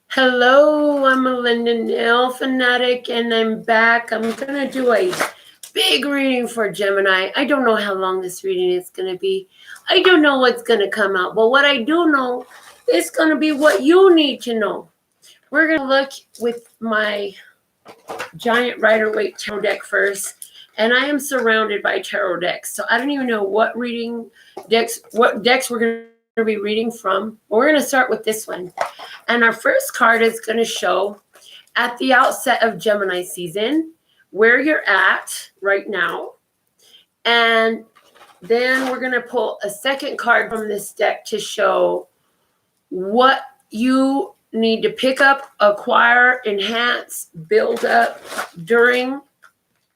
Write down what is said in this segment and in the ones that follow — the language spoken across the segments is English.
Hello, I'm Melinda NailFanatic, and I'm back. I'm going to do a big reading for Gemini. I don't know how long this reading is going to be. I don't know what's going to come out, but what I do know is going to be what you need to know. We're going to look with my giant Rider-Waite tarot deck first, and I am surrounded by tarot decks, so I don't even know what decks we're going to be reading from. But we're going to start with this one. And our first card is going to show at the outset of Gemini season where you're at right now. And then we're going to pull a second card from this deck to show what you need to pick up, acquire, enhance, build up during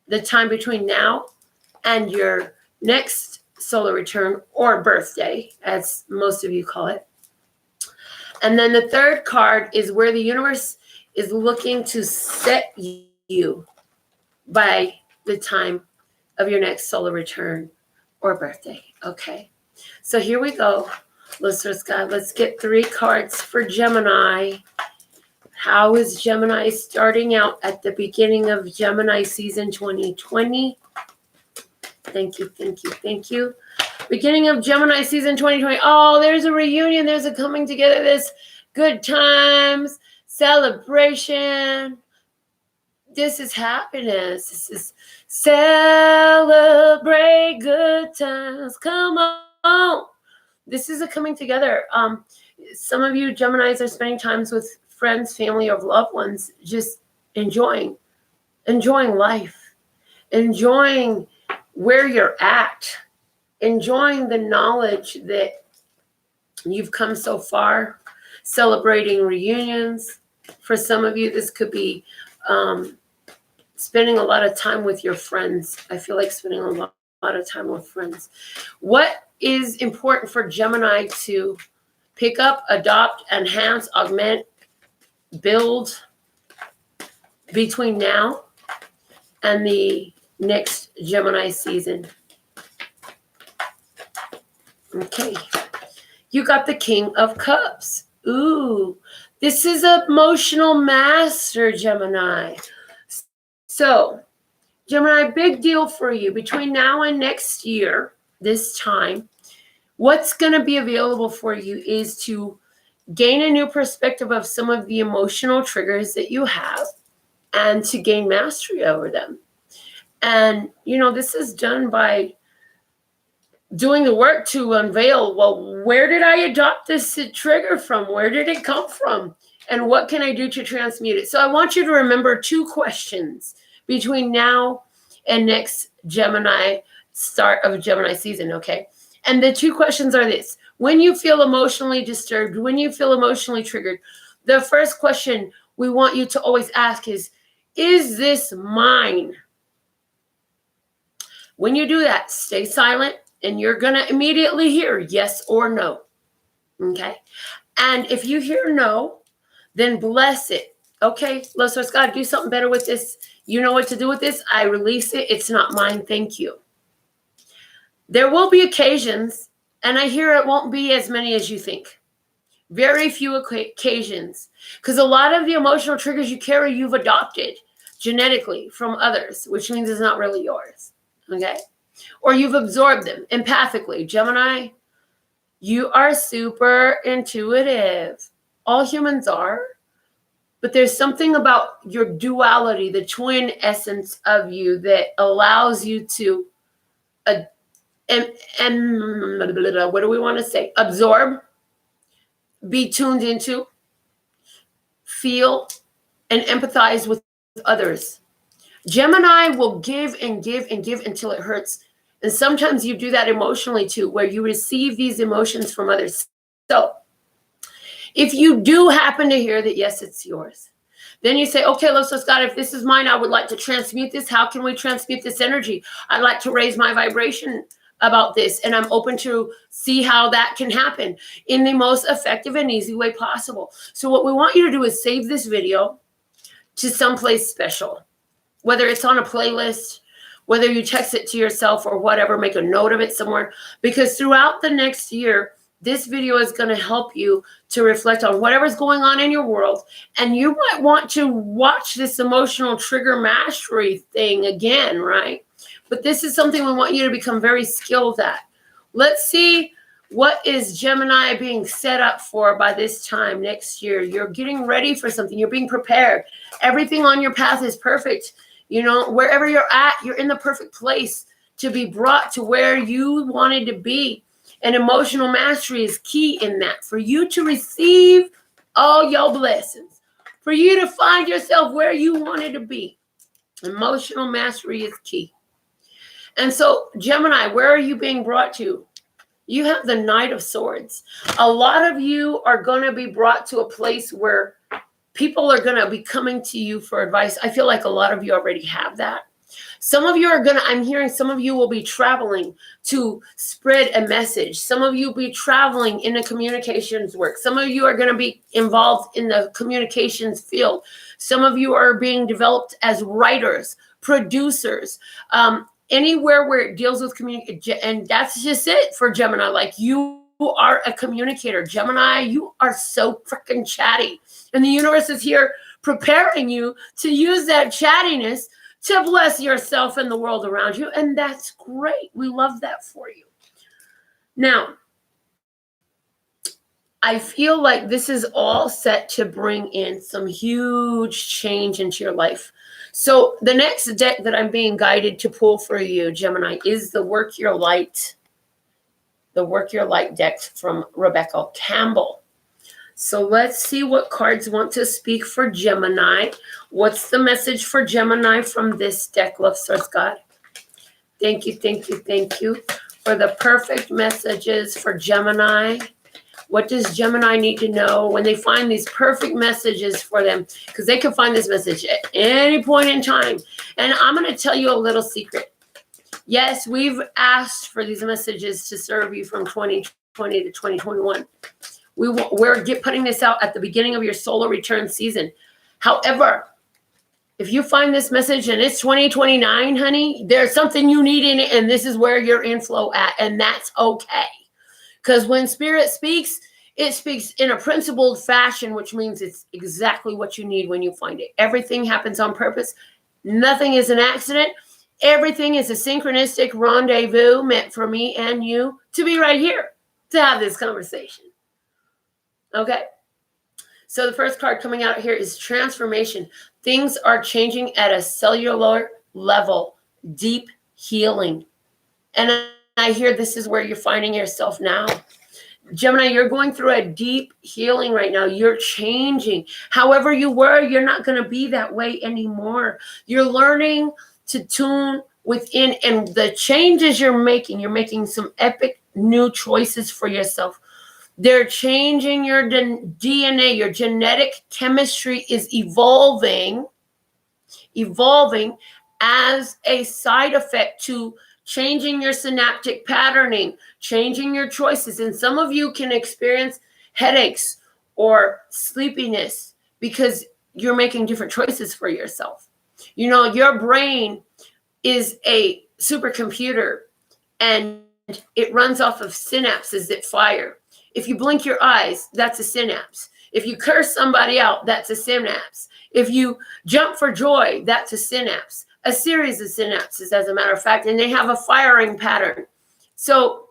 the time between now and your next solar return or birthday, as most of you call it. And then the third card is where the universe is looking to set you by the time of your next solar return or birthday. Okay, so here we go. Listeners, God, let's get 3 cards for Gemini. How is Gemini starting out at the beginning of Gemini season 2020? Thank you, thank you, thank you. Beginning of Gemini season 2020. Oh, there's a reunion. There's a coming together. This good times, celebration. This is happiness. This is celebrate good times. Come on. This is a coming together. Some of you Geminis are spending times with friends, family, or loved ones, just enjoying life, enjoying where you're at, enjoying the knowledge that you've come so far, celebrating reunions. For some of you, this could be spending a lot of time with your friends. I feel like spending a lot of time with friends. What is important for Gemini to pick up, adopt, enhance, augment, build between now and the next Gemini season? Okay, you got the King of Cups. Ooh, this is emotional master, Gemini. So, Gemini, big deal for you. Between now and next year, this time, what's going to be available for you is to gain a new perspective of some of the emotional triggers that you have and to gain mastery over them. And, this is done by doing the work to unveil, well, where did I adopt this trigger from? Where did it come from? And what can I do to transmute it? So I want you to remember 2 questions between now and next Gemini, start of Gemini season, okay? And the 2 questions are this. When you feel emotionally disturbed, when you feel emotionally triggered, the first question we want you to always ask is this mine? When you do that, stay silent, and you're going to immediately hear yes or no, okay? And if you hear no, then bless it, okay? Let's God, do something better with this. You know what to do with this. I release it. It's not mine. Thank you. There will be occasions, and I hear it won't be as many as you think. Very few occasions, because a lot of the emotional triggers you carry, you've adopted genetically from others, which means it's not really yours, okay? Or you've absorbed them empathically. Gemini, you are super intuitive. All humans are. But there's something about your duality, the twin essence of you, that allows you to, and what do we want to say? Absorb, be tuned into, feel, and empathize with others. Gemini will give and give and give until it hurts. And sometimes you do that emotionally too, where you receive these emotions from others. So if you do happen to hear that, yes, it's yours, then you say, okay, let's God, if this is mine, I would like to transmute this. How can we transmute this energy? I'd like to raise my vibration about this, and I'm open to see how that can happen in the most effective and easy way possible. So what we want you to do is save this video to someplace special, whether it's on a playlist, whether you text it to yourself or whatever, make a note of it somewhere, because throughout the next year, this video is going to help you to reflect on whatever's going on in your world. And you might want to watch this emotional trigger mastery thing again, right? But this is something we want you to become very skilled at. Let's see what is Gemini being set up for by this time next year. You're getting ready for something. You're being prepared. Everything on your path is perfect. You know, wherever you're at, you're in the perfect place to be brought to where you wanted to be. And emotional mastery is key in that. For you to receive all your blessings. For you to find yourself where you wanted to be. Emotional mastery is key. And so, Gemini, where are you being brought to? You have the Knight of Swords. A lot of you are going to be brought to a place where people are going to be coming to you for advice. I feel like a lot of you already have that. Some of you are going to, I'm hearing some of you will be traveling to spread a message. Some of you will be traveling in the communications work. Some of you are going to be involved in the communications field. Some of you are being developed as writers, producers, anywhere where it deals with communication. And that's just it for Gemini. Like, you are a communicator. Gemini, you are so freaking chatty. And the universe is here preparing you to use that chattiness to bless yourself and the world around you. And that's great. We love that for you. Now, I feel like this is all set to bring in some huge change into your life. So the next deck that I'm being guided to pull for you, Gemini, is the Work Your Light. The Work Your Light deck from Rebecca Campbell. So let's see what cards want to speak for Gemini. What's the message for Gemini from this deck, Love Source God? Thank you, thank you, thank you for the perfect messages for Gemini. What does Gemini need to know when they find these perfect messages for them? Because they can find this message at any point in time. And I'm going to tell you a little secret. Yes, we've asked for these messages to serve you from 2020 to 2021. We're putting this out at the beginning of your solar return season. However, if you find this message and it's 2029, honey, there's something you need in it, and this is where your inflow at, and that's okay. Because when Spirit speaks, it speaks in a principled fashion, which means it's exactly what you need when you find it. Everything happens on purpose. Nothing is an accident. Everything is a synchronistic rendezvous meant for me and you to be right here to have this conversation. Okay? So the first card coming out here is transformation. Things are changing at a cellular level. Deep healing. And I hear this is where you're finding yourself now. Gemini, you're going through a deep healing right now. You're changing. However you were, you're not going to be that way anymore. You're learning to tune within. And the changes you're making some epic new choices for yourself. They're changing your DNA. Your genetic chemistry is evolving as a side effect to changing your synaptic patterning, changing your choices. And some of you can experience headaches or sleepiness because you're making different choices for yourself. You know, your brain is a supercomputer and it runs off of synapses that fire. If you blink your eyes, that's a synapse. If you curse somebody out, that's a synapse. If you jump for joy, that's a synapse. A series of synapses, as a matter of fact, and they have a firing pattern. So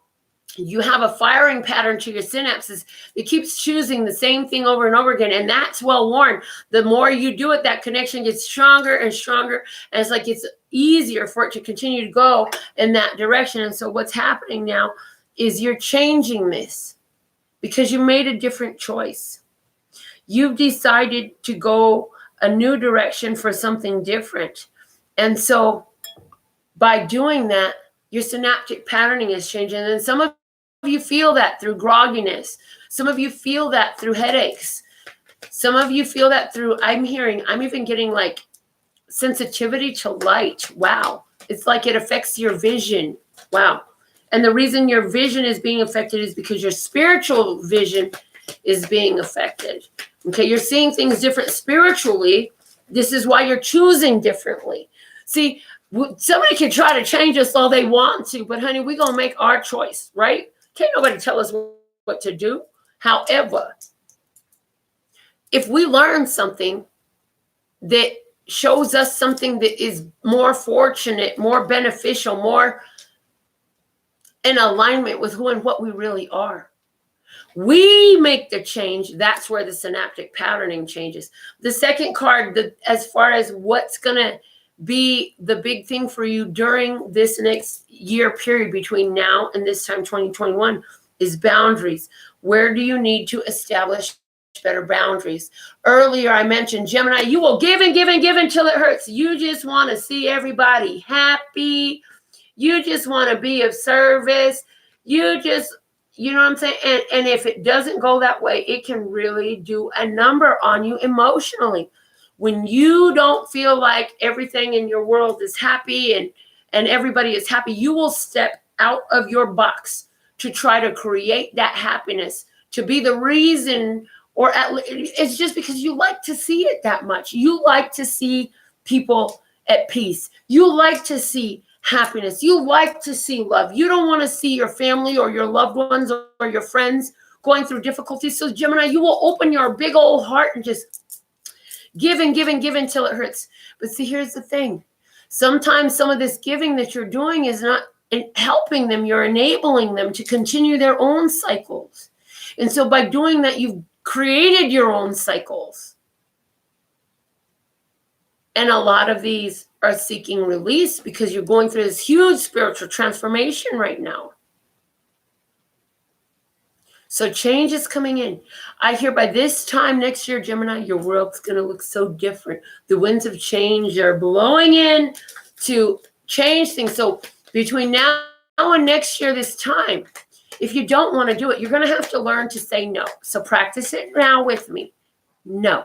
you have a firing pattern to your synapses. It keeps choosing the same thing over and over again, and that's well worn. The more you do it, that connection gets stronger and stronger, and it's like it's easier for it to continue to go in that direction. And so what's happening now is you're changing this because you made a different choice. You've decided to go a new direction for something different. And so by doing that, your synaptic patterning is changing. And some of you feel that through grogginess. Some of you feel that through headaches. Some of you feel that through, I'm even getting like sensitivity to light. Wow. It's like it affects your vision. Wow. And the reason your vision is being affected is because your spiritual vision is being affected. Okay, you're seeing things different spiritually. This is why you're choosing differently. See, somebody can try to change us all they want to, but honey, we're going to make our choice, right? Can't nobody tell us what what to do. However, if we learn something that shows us something that is more fortunate, more beneficial, more in alignment with who and what we really are, we make the change. That's where the synaptic patterning changes. The second card, as far as what's going to be the big thing for you during this next year period between now and this time, 2021, is boundaries. Where do you need to establish better boundaries? Earlier, I mentioned, Gemini, you will give and give and give until it hurts. You just want to see everybody happy. You just want to be of service. You just, you know what I'm saying? And if it doesn't go that way, it can really do a number on you emotionally. When you don't feel like everything in your world is happy and everybody is happy, you will step out of your box to try to create that happiness, to be the reason, or it's just because you like to see it that much. You like to see people at peace. You like to see happiness. You like to see love. You don't want to see your family or your loved ones or your friends going through difficulties. So Gemini, you will open your big old heart and just give and give and give until it hurts. But see, here's the thing. Sometimes some of this giving that you're doing is not helping them. You're enabling them to continue their own cycles. And so by doing that, you've created your own cycles. And a lot of these are seeking release because you're going through this huge spiritual transformation right now. So change is coming in. I hear by this time next year, Gemini, your world's going to look so different. The winds of change are blowing in to change things. So between now and next year, this time, if you don't want to do it, you're going to have to learn to say no. So practice it now with me. No.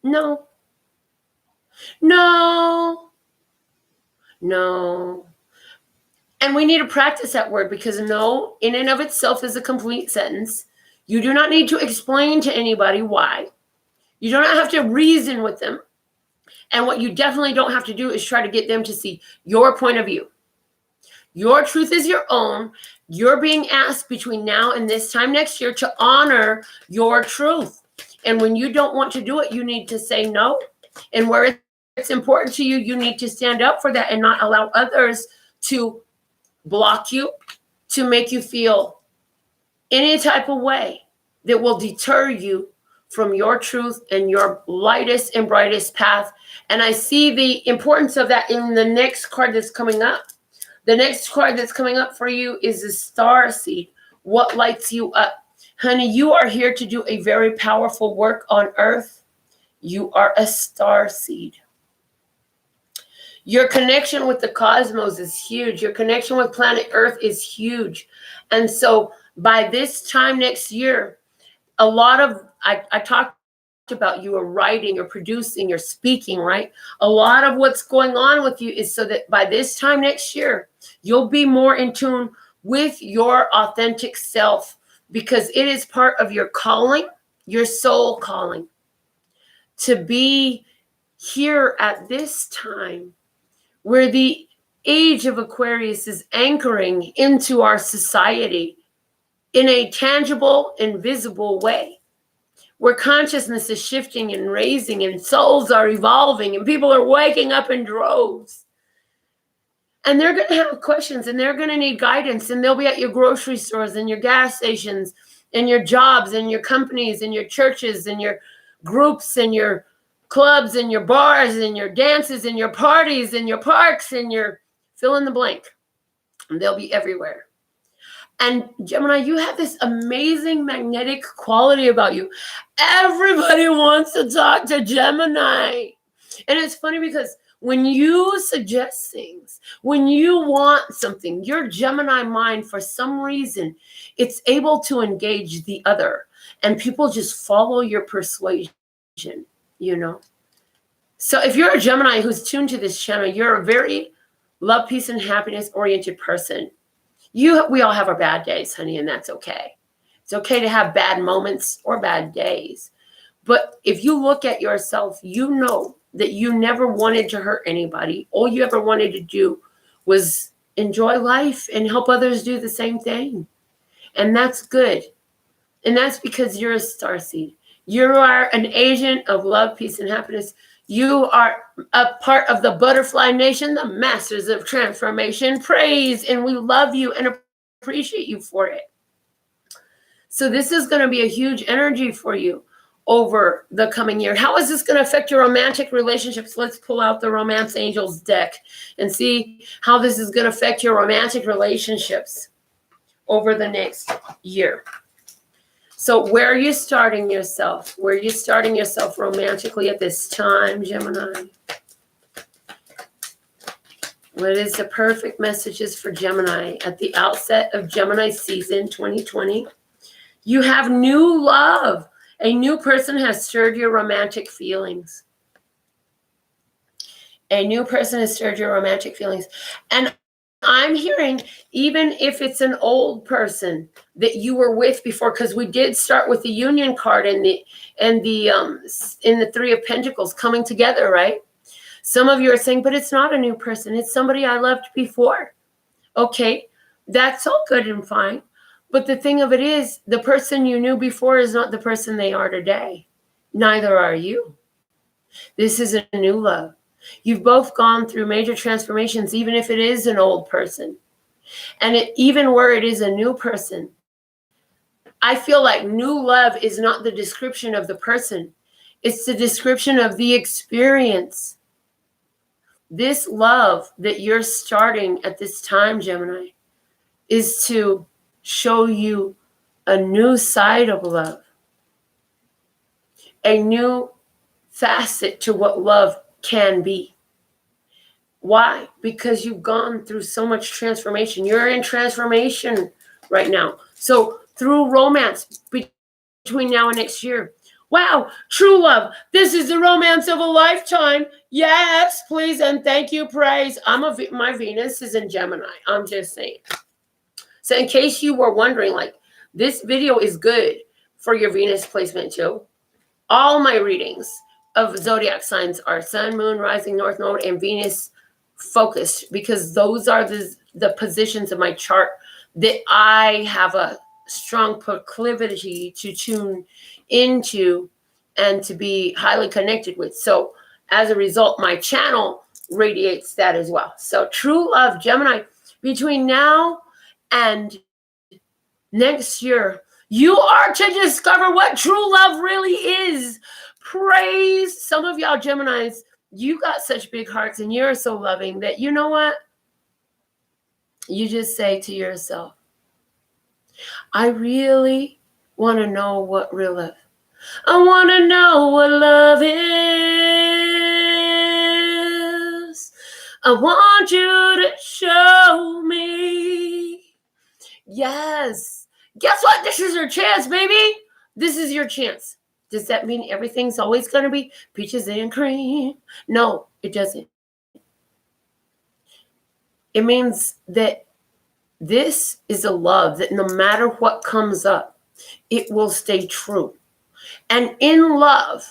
No. No. No. And we need to practice that word because no, in and of itself, is a complete sentence. You do not need to explain to anybody why. You do not have to reason with them. And what you definitely don't have to do is try to get them to see your point of view. Your truth is your own. You're being asked between now and this time next year to honor your truth. And when you don't want to do it, you need to say no. And where it's important to you, you need to stand up for that and not allow others to block you, to make you feel any type of way that will deter you from your truth and your lightest and brightest path. And I see the importance of that in the next card that's coming up. The next card that's coming up for you is the star seed. What lights you up? Honey, you are here to do a very powerful work on earth. You are a star seed. Your connection with the cosmos is huge. Your connection with planet Earth is huge. And so by this time next year, a lot of, I talked about you are writing, you're producing, you're speaking, right? A lot of what's going on with you is so that by this time next year, you'll be more in tune with your authentic self because it is part of your calling, your soul calling, to be here at this time where the age of Aquarius is anchoring into our society in a tangible, invisible way, where consciousness is shifting and raising and souls are evolving and people are waking up in droves. And they're going to have questions and they're going to need guidance, and they'll be at your grocery stores and your gas stations and your jobs and your companies and your churches and your groups and your clubs and your bars and your dances and your parties and your parks and your fill in the blank. And they'll be everywhere. And Gemini, you have this amazing magnetic quality about you. Everybody wants to talk to Gemini. And it's funny because when you suggest things, when you want something, your Gemini mind, for some reason, it's able to engage the other. And people just follow your persuasion, you know. So if you're a Gemini who's tuned to this channel, you're a very love, peace, and happiness oriented person. We all have our bad days, honey, and that's okay. It's okay to have bad moments or bad days. But if you look at yourself, you know that you never wanted to hurt anybody. All you ever wanted to do was enjoy life and help others do the same thing. And that's good. And that's because you're a starseed. You are an agent of love, peace, and happiness. You are a part of the butterfly nation, the masters of transformation. Praise, and we love you and appreciate you for it. So this is going to be a huge energy for you over the coming year. How is this going to affect your romantic relationships? Let's pull out the Romance Angels deck and see how this is going to affect your romantic relationships over the next year. So where are you starting yourself? Where are you starting yourself romantically at this time, Gemini? What is the perfect messages for Gemini at the outset of Gemini season 2020? You have new love. A new person has stirred your romantic feelings. A new person has stirred your romantic feelings. And I'm hearing, even if it's an old person that you were with before, because we did start with the Union card and the Three of Pentacles coming together, right? Some of you are saying, but it's not a new person. It's somebody I loved before. Okay, that's all good and fine. But the thing of it is, the person you knew before is not the person they are today. Neither are you. This is a new love. You've both gone through major transformations, even if it is an old person. And even where it is a new person, I feel like new love is not the description of the person. It's the description of the experience. This love that you're starting at this time, Gemini, is to show you a new side of love, a new facet to what love can be. Why? Because you've gone through so much transformation. You're in transformation right now. So through romance between now and next year. Wow, true love. This is the romance of a lifetime. Yes, please and thank you, praise. My Venus is in Gemini. I'm just saying. So in case you were wondering, like, this video is good for your Venus placement too. All my readings of zodiac signs are Sun, Moon, Rising, North Node, and Venus focused, because those are the positions of my chart that I have a strong proclivity to tune into and to be highly connected with. So as a result, my channel radiates that as well. So true love, Gemini, between now and next year, you are to discover what true love really is. Praise. Some of y'all Geminis, you got such big hearts and you're so loving that, you know what? You just say to yourself, I really want to know what real love. I want to know what love is. I want you to show me. Yes. Guess what? This is your chance, baby. This is your chance. Does that mean everything's always going to be peaches and cream? No, it doesn't. It means that this is a love that no matter what comes up, it will stay true. And in love,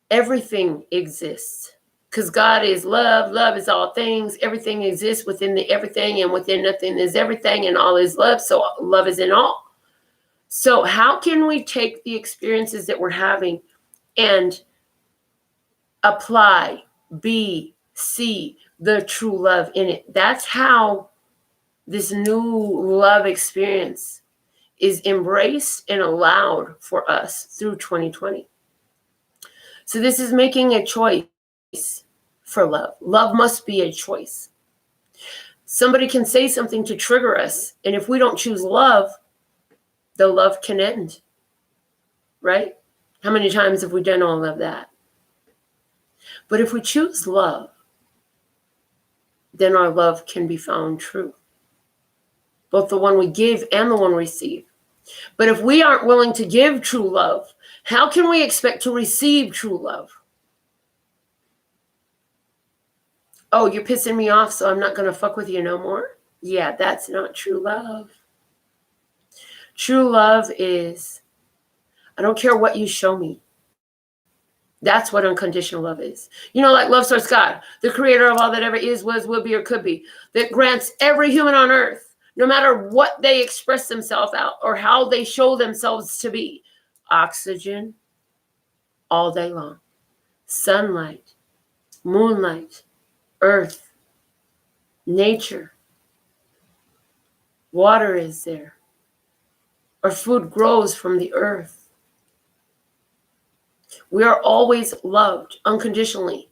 everything exists. Because God is love. Love is all things. Everything exists within the everything, and within nothing is everything, and all is love. So love is in all. So how can we take the experiences that we're having and apply, see the true love in it? That's how this new love experience is embraced and allowed for us through 2020. So this is making a choice for love. Love must be a choice. Somebody can say something to trigger us, and if we don't choose love, the love can end, right? How many times have we done all of that? But if we choose love, then our love can be found true, both the one we give and the one we receive. But if we aren't willing to give true love, how can we expect to receive true love? Oh, you're pissing me off, so I'm not going to fuck with you no more? Yeah, that's not true love. True love is, I don't care what you show me. That's what unconditional love is. You know, like love source God, the creator of all that ever is, was, will be, or could be, that grants every human on earth no matter what they express themselves out or how they show themselves to be. Oxygen all day long, sunlight, moonlight, earth, nature, water is there. Our food grows from the earth. We are always loved unconditionally.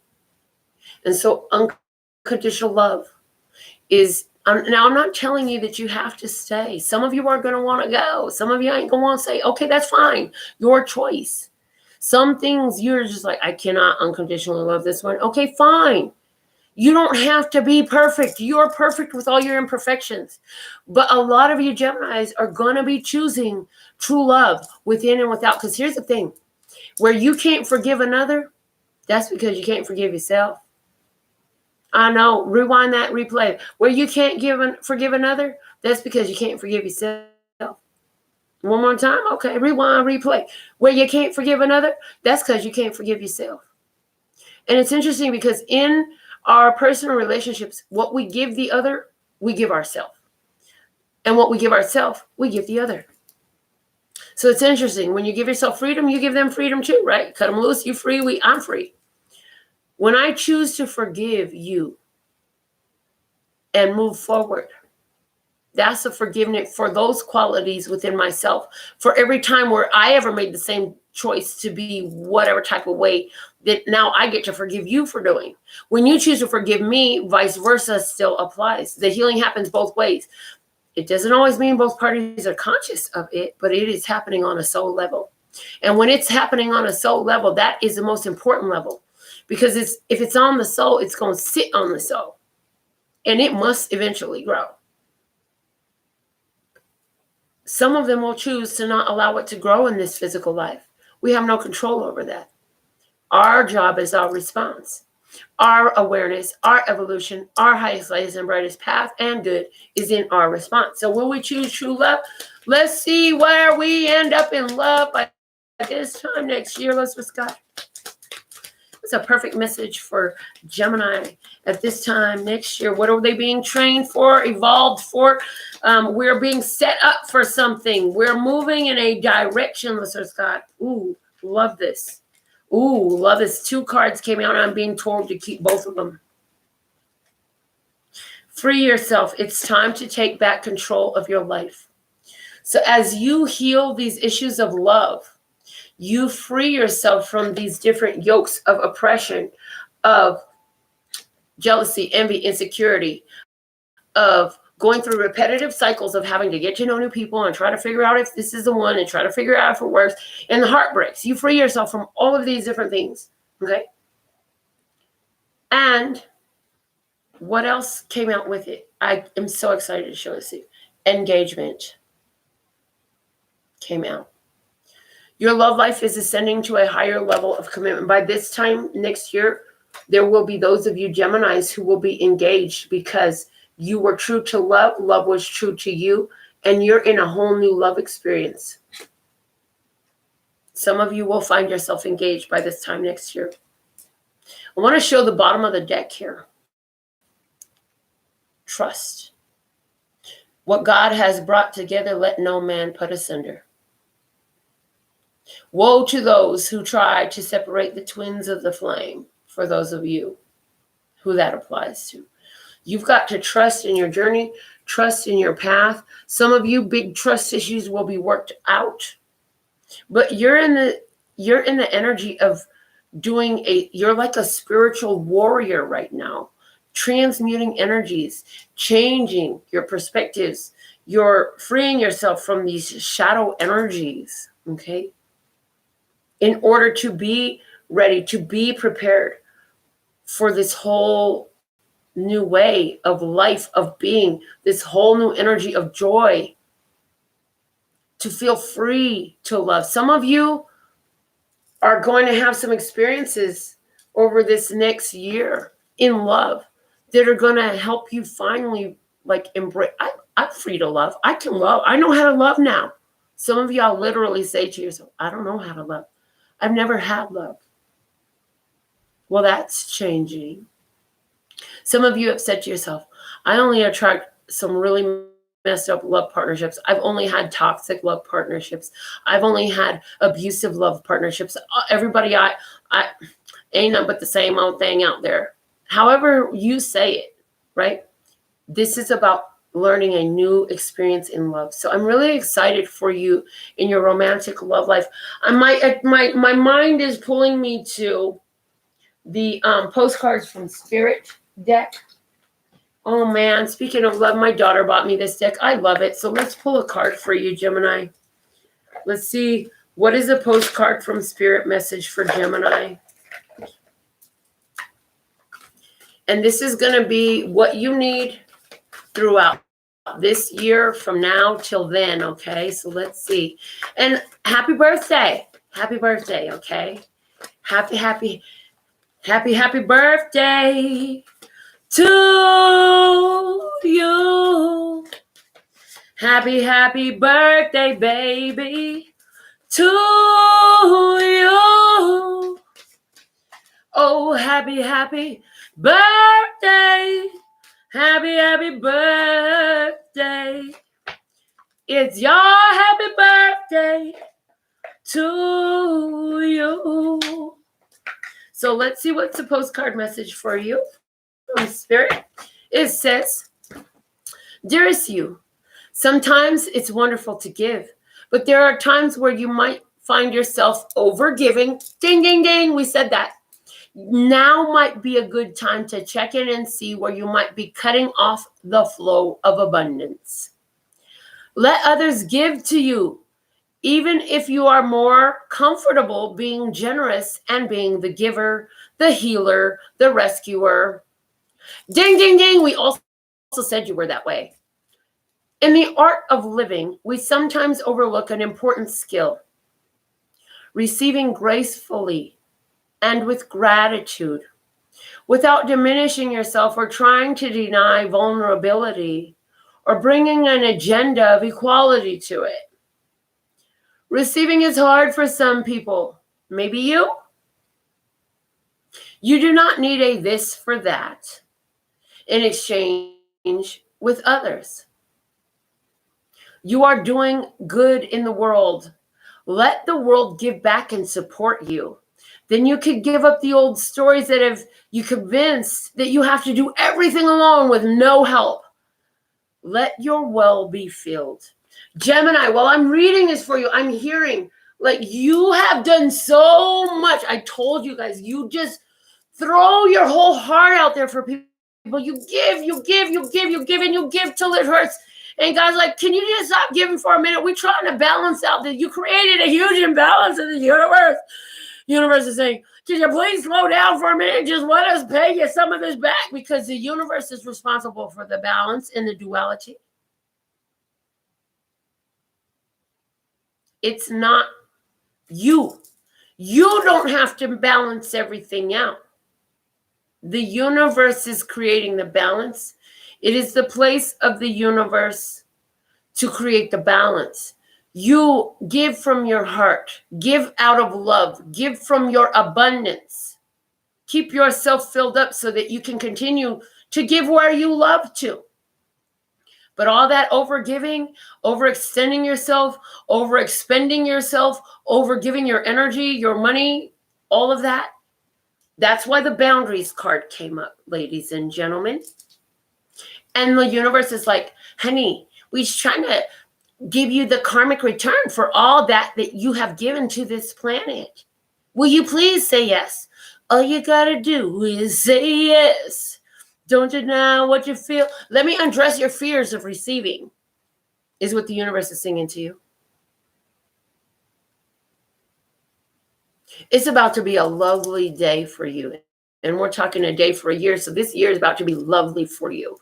And so unconditional love is, now I'm not telling you that you have to stay. Some of you are going to want to go. Some of you ain't going to want to say, okay, that's fine. Your choice. Some things you're just like, I cannot unconditionally love this one. Okay, fine. You don't have to be perfect. You're perfect with all your imperfections. But a lot of you Geminis are going to be choosing true love within and without. Because here's the thing. Where you can't forgive another, that's because you can't forgive yourself. I know. Rewind that, replay. Where you can't forgive another, that's because you can't forgive yourself. One more time. Okay. Rewind, replay. Where you can't forgive another, that's because you can't forgive yourself. And it's interesting because in our personal relationships, what we give the other, we give ourselves. And what we give ourselves, we give the other. So it's interesting. When you give yourself freedom, you give them freedom too, right? Cut them loose, you free, I'm free. When I choose to forgive you and move forward, that's a forgiveness for those qualities within myself. For every time where I ever made the same choice to be whatever type of way that now I get to forgive you for doing. When you choose to forgive me, vice versa still applies. The healing happens both ways. It doesn't always mean both parties are conscious of it, but it is happening on a soul level. And when it's happening on a soul level, that is the most important level. Because if it's on the soul, it's going to sit on the soul. And it must eventually grow. Some of them will choose to not allow it to grow in this physical life. We have no control over that. Our job is our response. Our awareness, our evolution, our highest, latest, and brightest path and good is in our response. So will we choose true love? Let's see where we end up in love by this time next year. Let's discuss. It's a perfect message for Gemini at this time next year. What are they being trained for, evolved for? We're being set up for something. We're moving in a direction, Mr. Scott. Ooh, love this. Ooh, love this. 2 cards came out, and I'm being told to keep both of them. Free yourself. It's time to take back control of your life. So as you heal these issues of love, you free yourself from these different yokes of oppression, of jealousy, envy, insecurity, of going through repetitive cycles of having to get to know new people and try to figure out if this is the one and try to figure out if it works, and the heartbreaks. You free yourself from all of these different things, okay? And what else came out with it? I am so excited to show this to you. Engagement came out. Your love life is ascending to a higher level of commitment. By this time next year, there will be those of you Geminis who will be engaged because you were true to love. Love was true to you. And you're in a whole new love experience. Some of you will find yourself engaged by this time next year. I want to show the bottom of the deck here. Trust. What God has brought together, let no man put asunder. Woe to those who try to separate the twins of the flame, for those of you who that applies to. You've got to trust in your journey, trust in your path. Some of you, big trust issues will be worked out. But you're in the energy of you're like a spiritual warrior right now, transmuting energies, changing your perspectives. You're freeing yourself from these shadow energies, okay? In order to be ready, to be prepared for this whole new way of life, of being, this whole new energy of joy, to feel free to love. Some of you are going to have some experiences over this next year in love that are going to help you finally embrace. I'm free to love. I can love. I know how to love now. Some of y'all literally say to yourself, I don't know how to love. I've never had love. Well, that's changing. Some of you have said to yourself, I only attract some really messed up love partnerships. I've only had toxic love partnerships. I've only had abusive love partnerships. Everybody, I ain't nothing but the same old thing out there. However you say it, right? This is about learning a new experience in love. So I'm really excited for you in your romantic love life. My mind is pulling me to the postcards from Spirit deck. Oh man, speaking of love, my daughter bought me this deck. I love it. So let's pull a card for you, Gemini. Let's see, what is a postcard from Spirit message for Gemini? And this is going to be what you need throughout this year from now till then, okay? So let's see. And happy birthday. Happy birthday, okay? Happy birthday to you. Happy birthday, baby, to you. Oh, happy birthday. Happy birthday. It's your happy birthday to you. So let's see what's the postcard message for you from Spirit. It says, dearest you, sometimes it's wonderful to give, but there are times where you might find yourself over-giving. Ding, ding, ding, we said that. Now might be a good time to check in and see where you might be cutting off the flow of abundance. Let others give to you, even if you are more comfortable being generous and being the giver, the healer, the rescuer. Ding, ding, ding, we also said you were that way. In the art of living, we sometimes overlook an important skill: receiving gracefully and with gratitude, without diminishing yourself or trying to deny vulnerability or bringing an agenda of equality to it. Receiving is hard for some people. Maybe you? You do not need a this for that in exchange with others. You are doing good in the world. Let the world give back and support you. Then you could give up the old stories that have you convinced that you have to do everything alone with no help. Let your well be filled. Gemini, while I'm reading this for you, I'm hearing like you have done so much. I told you guys, you just throw your whole heart out there for people. You give, and you give till it hurts. And God's like, can you just stop giving for a minute? We're trying to balance out that you created a huge imbalance in the universe. Universe is saying, can you please slow down for a minute? Just let us pay you some of this back, because the universe is responsible for the balance and the duality. It's not you. You don't have to balance everything out. The universe is creating the balance. It is the place of the universe to create the balance. You give from your heart, give out of love, give from your abundance. Keep yourself filled up so that you can continue to give where you love to. But all that overgiving, overextending yourself, overexpending yourself, overgiving your energy, your money, all of that, that's why the boundaries card came up, ladies and gentlemen. And the universe is like, honey, we're trying to give you the karmic return for all that you have given to this planet. Will you please say yes? All you gotta do is say yes. Don't deny what you feel. Let me undress your fears of receiving, is what the universe is singing to you. It's about to be a lovely day for you. And we're talking a day for a year. So this year is about to be lovely for you.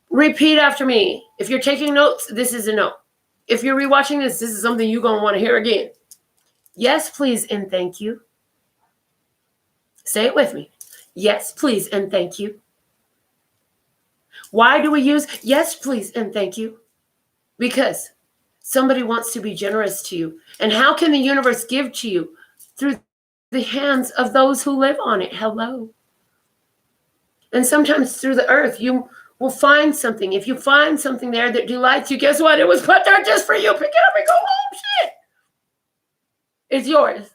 Repeat after me. If you're taking notes, this is a note. If you're rewatching this is something you're going to want to hear again. Yes, please, and thank you. Say it with me. Yes, please, and thank you. Why do we use yes, please, and thank you? Because somebody wants to be generous to you. And how can the universe give to you? Through the hands of those who live on it. Hello. And sometimes through the earth. Well, find something. If you find something there that delights you, guess what? It was put there just for you. Pick it up and go home. Shit. It's yours.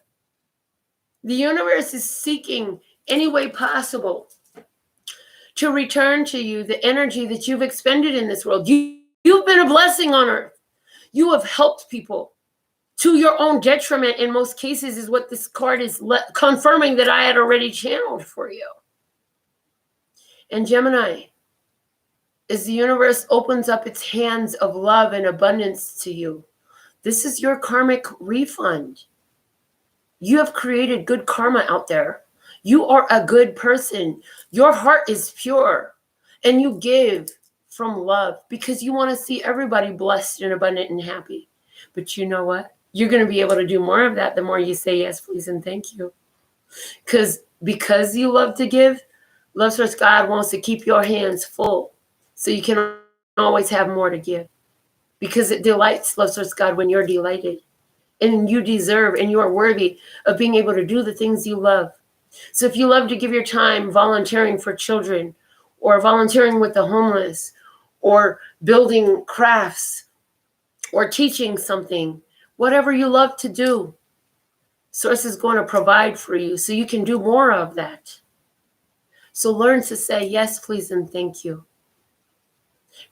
The universe is seeking any way possible to return to you the energy that you've expended in this world. You've been a blessing on earth. You have helped people to your own detriment in most cases, is what this card is confirming that I had already channeled for you. And Gemini, as the universe opens up its hands of love and abundance to you, this is your karmic refund. You have created good karma out there. You are a good person. Your heart is pure, and you give from love because you want to see everybody blessed and abundant and happy. But you know what? You're going to be able to do more of that the more you say yes, please, and thank you. Because you love to give, Love Source God wants to keep your hands full so you can always have more to give. Because it delights Love Source God when you're delighted. And you deserve and you are worthy of being able to do the things you love. So if you love to give your time volunteering for children, or volunteering with the homeless, or building crafts, or teaching something, whatever you love to do, Source is going to provide for you so you can do more of that. So learn to say yes, please, and thank you.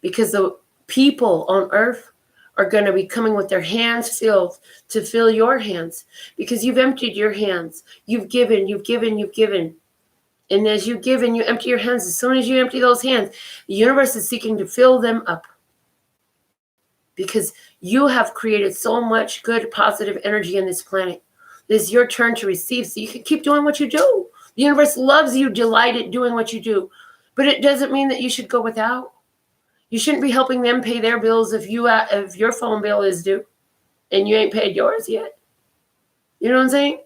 Because the people on earth are going to be coming with their hands filled to fill your hands, because you've emptied your hands. You've given, you've given, you've given. And as you give and you empty your hands, as soon as you empty those hands, the universe is seeking to fill them up. Because you have created so much good, positive energy in this planet. It's your turn to receive, so you can keep doing what you do. The universe loves you, delighted doing what you do. But it doesn't mean that you should go without. You shouldn't be helping them pay their bills if your phone bill is due and you ain't paid yours yet. You know what I'm saying?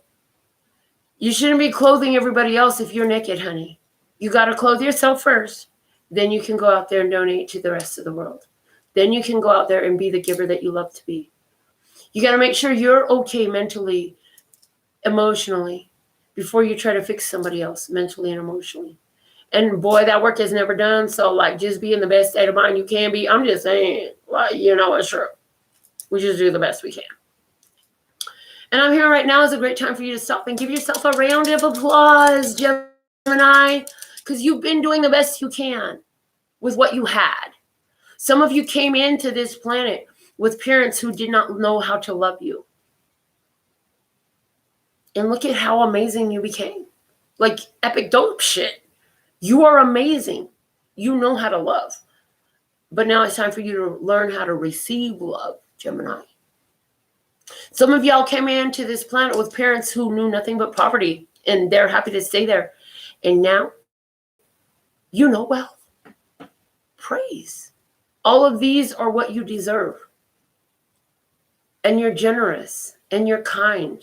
You shouldn't be clothing everybody else if you're naked, honey. You got to clothe yourself first. Then you can go out there and donate to the rest of the world. Then you can go out there and be the giver that you love to be. You got to make sure you're okay mentally, emotionally, before you try to fix somebody else mentally and emotionally. And boy, that work is never done. So like, just be in the best state of mind you can be. I'm just saying, like, you know, it's true. We just do the best we can. And I'm here right now is a great time for you to stop and give yourself a round of applause, Gemini, because you've been doing the best you can with what you had. Some of you came into this planet with parents who did not know how to love you. And look at how amazing you became. Like epic dope shit. You are amazing. You know how to love. But now it's time for you to learn how to receive love, Gemini. Some of y'all came into this planet with parents who knew nothing but poverty, and they're happy to stay there. And now, you know wealth. Praise. All of these are what you deserve. And you're generous, and you're kind,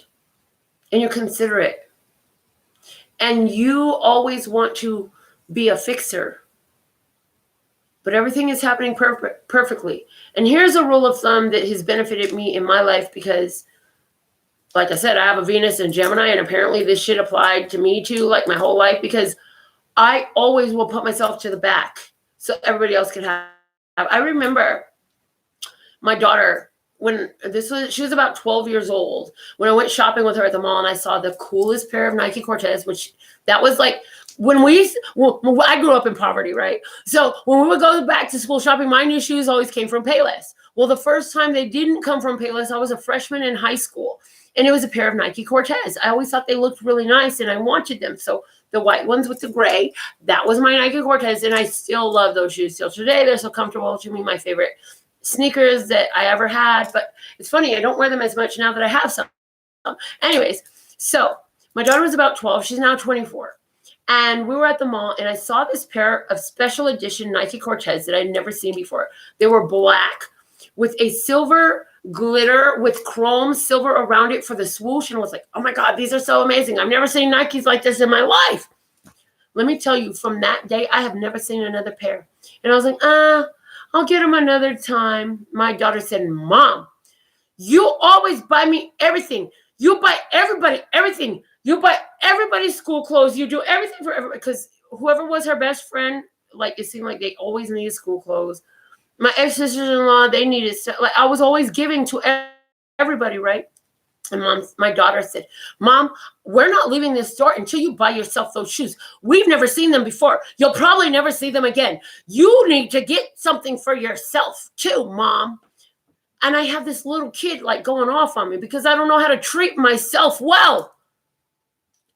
and you're considerate. And you always want to be a fixer. But everything is happening perfectly. And here's a rule of thumb that has benefited me in my life because, like I said, I have a Venus and Gemini, and apparently this shit applied to me too, like my whole life, because I always will put myself to the back so everybody else can have. I remember my daughter, she was about 12 years old, when I went shopping with her at the mall and I saw the coolest pair of Nike Cortez, which that was like, I grew up in poverty, right? So when we would go back to school shopping, my new shoes always came from Payless. Well, the first time they didn't come from Payless, I was a freshman in high school, and it was a pair of Nike Cortez. I always thought they looked really nice, and I wanted them. So the white ones with the gray, that was my Nike Cortez, and I still love those shoes till today. They're so comfortable. To me, my favorite sneakers that I ever had. But it's funny, I don't wear them as much now that I have some. Anyways, so my daughter was about 12. She's now 24. And we were at the mall, and I saw this pair of special edition Nike Cortez that I'd never seen before. They were black with a silver glitter with chrome silver around it for the swoosh. And I was like, oh my God, these are so amazing. I've never seen Nikes like this in my life. Let me tell you, from that day, I have never seen another pair. And I was like, I'll get them another time. My daughter said, Mom, you always buy me everything. You buy everybody everything. You buy everybody's school clothes. You do everything for everybody. Because whoever was her best friend like it seemed like they always needed school clothes. My ex-sisters-in-law, they needed stuff. Like I was always giving to everybody, right? And my daughter said, Mom, we're not leaving this store until you buy yourself those shoes. We've never seen them before. You'll probably never see them again. You need to get something for yourself too, Mom. And I have this little kid like going off on me because I don't know how to treat myself well.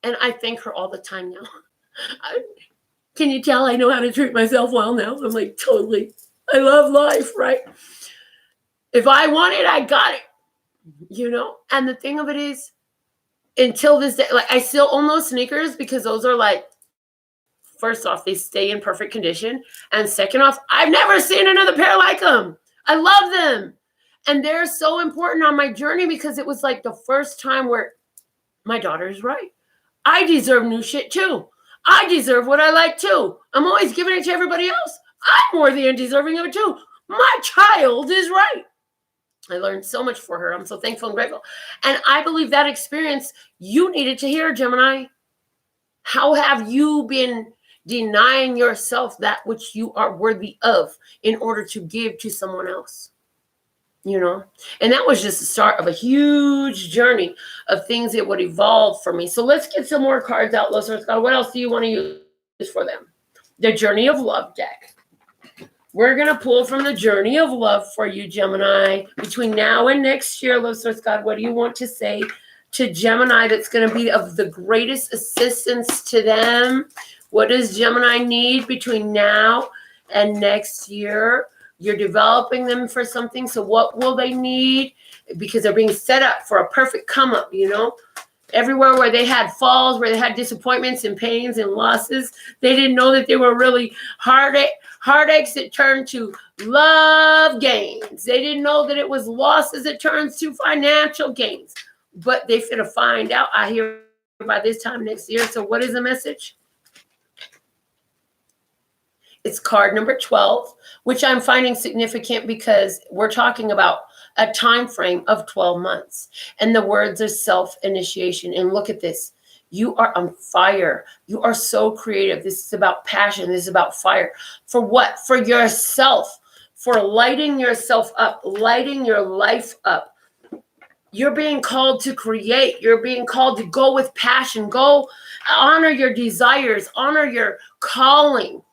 And I thank her all the time now. Can you tell I know how to treat myself well now? I'm like, totally. I love life, right? If I want it, I got it. You know? And the thing of it is, until this day, like I still own those sneakers because those are like, first off, they stay in perfect condition. And second off, I've never seen another pair like them. I love them. And they're so important on my journey because it was like the first time where my daughter is right. I deserve new shit too. I deserve what I like too. I'm always giving it to everybody else. I'm worthy and deserving of it too. My child is right. I learned so much for her. I'm so thankful and grateful. And I believe that experience you needed to hear, Gemini. How have you been denying yourself that which you are worthy of in order to give to someone else? You know, and that was just the start of a huge journey of things that would evolve for me. So let's get some more cards out, listeners. God, what else do you want to use for them? The Journey of Love deck. We're going to pull from the Journey of Love for you, Gemini. Between now and next year, listeners, God, what do you want to say to Gemini that's going to be of the greatest assistance to them? What does Gemini need between now and next year? You're developing them for something. So what will they need? Because they're being set up for a perfect come up, you know? Everywhere where they had falls, where they had disappointments and pains and losses, they didn't know that they were really heartaches that turned to love gains. They didn't know that it was losses that turns to financial gains. But they finna find out, I hear, by this time next year. So what is the message? It's card number 12, which I'm finding significant because we're talking about a time frame of 12 months. And the words are self-initiation. And look at this. You are on fire. You are so creative. This is about passion. This is about fire. For what? For yourself. For lighting yourself up, lighting your life up. You're being called to create. You're being called to go with passion. Go honor your desires. Honor your calling.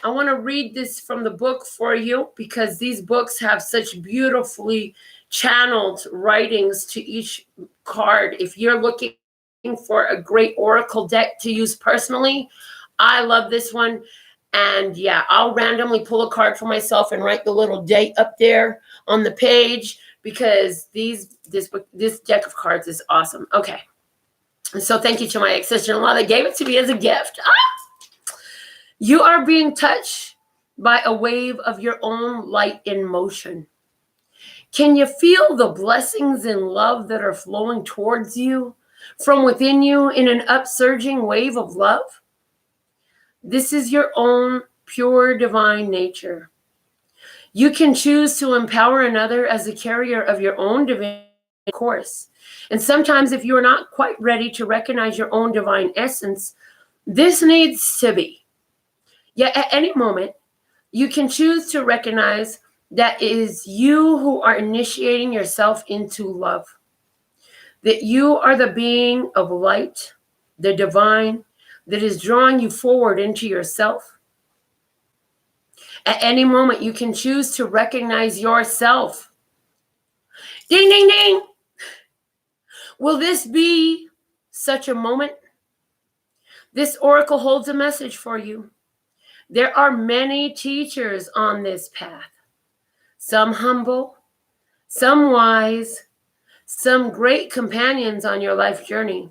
I want to read this from the book for you because these books have such beautifully channeled writings to each card. If you're looking for a great oracle deck to use personally, I love this one. And yeah, I'll randomly pull a card for myself and write the little date up there on the page because this deck of cards is awesome. Okay. And so thank you to my ex-sister-in-law that gave it to me as a gift. You are being touched by a wave of your own light in motion. Can you feel the blessings and love that are flowing towards you from within you in an upsurging wave of love? This is your own pure divine nature. You can choose to empower another as a carrier of your own divine course. And sometimes if you're not quite ready to recognize your own divine essence, this needs to be. Yet at any moment, you can choose to recognize that it is you who are initiating yourself into love. That you are the being of light, the divine, that is drawing you forward into yourself. At any moment, you can choose to recognize yourself. Ding, ding, ding. Will this be such a moment? This oracle holds a message for you. There are many teachers on this path, some humble, some wise, some great companions on your life journey,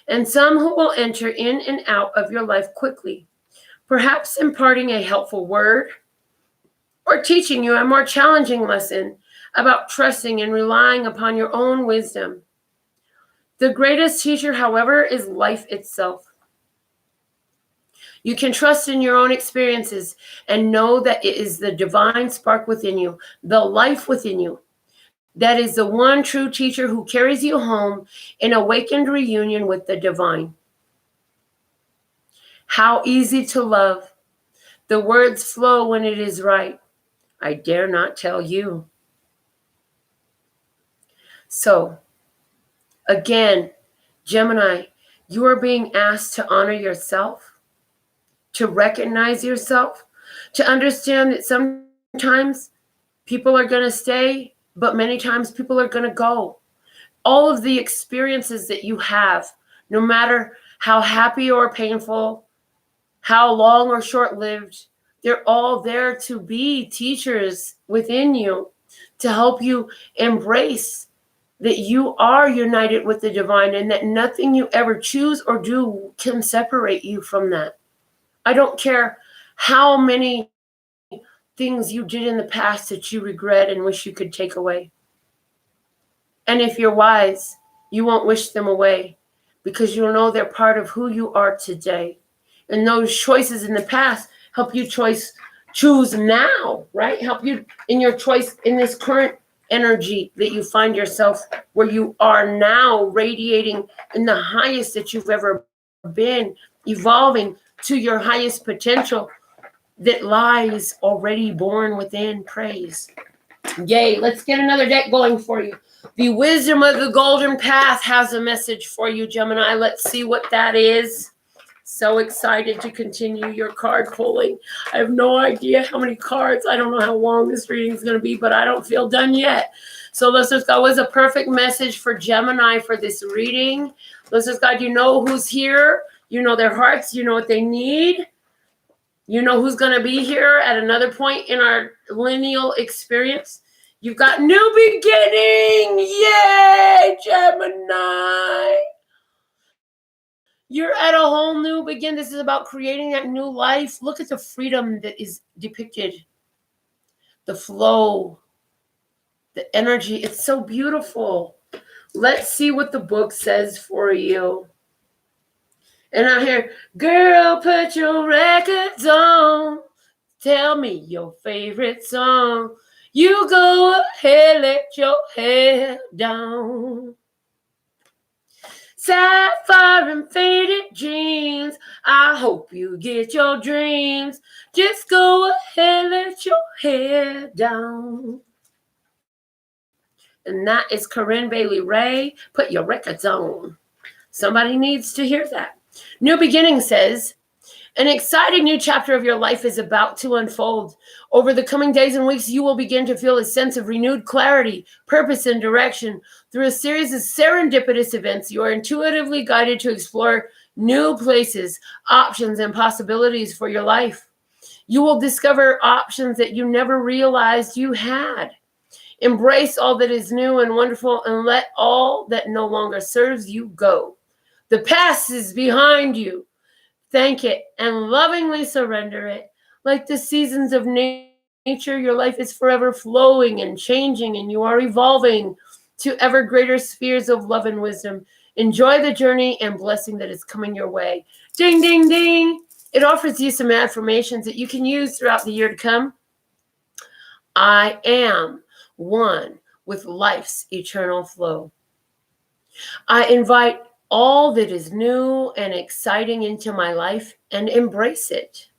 and some who will enter in and out of your life quickly, perhaps imparting a helpful word or teaching you a more challenging lesson about trusting and relying upon your own wisdom. The greatest teacher, however, is life itself. You can trust in your own experiences and know that it is the divine spark within you, the life within you, that is the one true teacher who carries you home in awakened reunion with the divine. How easy to love, The words flow when it is right. I dare not tell you. So, again, Gemini, you are being asked to honor yourself, to recognize yourself, to understand that sometimes people are going to stay, but many times people are going to go. All of the experiences that you have, no matter how happy or painful, how long or short-lived, they're all there to be teachers within you to help you embrace that you are united with the divine and that nothing you ever choose or do can separate you from that. I don't care how many things you did in the past that you regret and wish you could take away. And if you're wise, you won't wish them away because you'll know they're part of who you are today. And those choices in the past help you choose now, right? Help you in your choice in this current energy that you find yourself where you are now, radiating in the highest that you've ever been, evolving to your highest potential that lies already born within. Praise. Yay. Let's get another deck going for you. The wisdom of the golden path has a message for you, Gemini. Let's see what that is. So excited to continue your card pulling. I have no idea how many cards. I don't know how long this reading is going to be, but I don't feel done yet. So listeners, that was a perfect message for Gemini for this reading. Listeners, God, you know who's here. You know their hearts. You know what they need. You know who's going to be here at another point in our lineal experience. You've got new beginning. Yay, Gemini. You're at a whole new beginning. This is about creating that new life. Look at the freedom that is depicted. The flow, the energy. It's so beautiful. Let's see what the book says for you. And I hear, girl, put your records on. Tell me your favorite song. You go ahead, let your hair down. Sapphire and faded jeans. I hope you get your dreams. Just go ahead, let your hair down. And that is Corinne Bailey Ray. Put your records on. Somebody needs to hear that. New Beginning says, an exciting new chapter of your life is about to unfold. Over the coming days and weeks, you will begin to feel a sense of renewed clarity, purpose, and direction. Through a series of serendipitous events, you are intuitively guided to explore new places, options, and possibilities for your life. You will discover options that you never realized you had. Embrace all that is new and wonderful and let all that no longer serves you go. The past is behind you. Thank it and lovingly surrender it. Like the seasons of nature, your life is forever flowing and changing, and you are evolving to ever greater spheres of love and wisdom. Enjoy the journey and blessing that is coming your way. Ding, ding, ding. It offers you some affirmations that you can use throughout the year to come. I am one with life's eternal flow. I invite all that is new and exciting into my life and embrace it.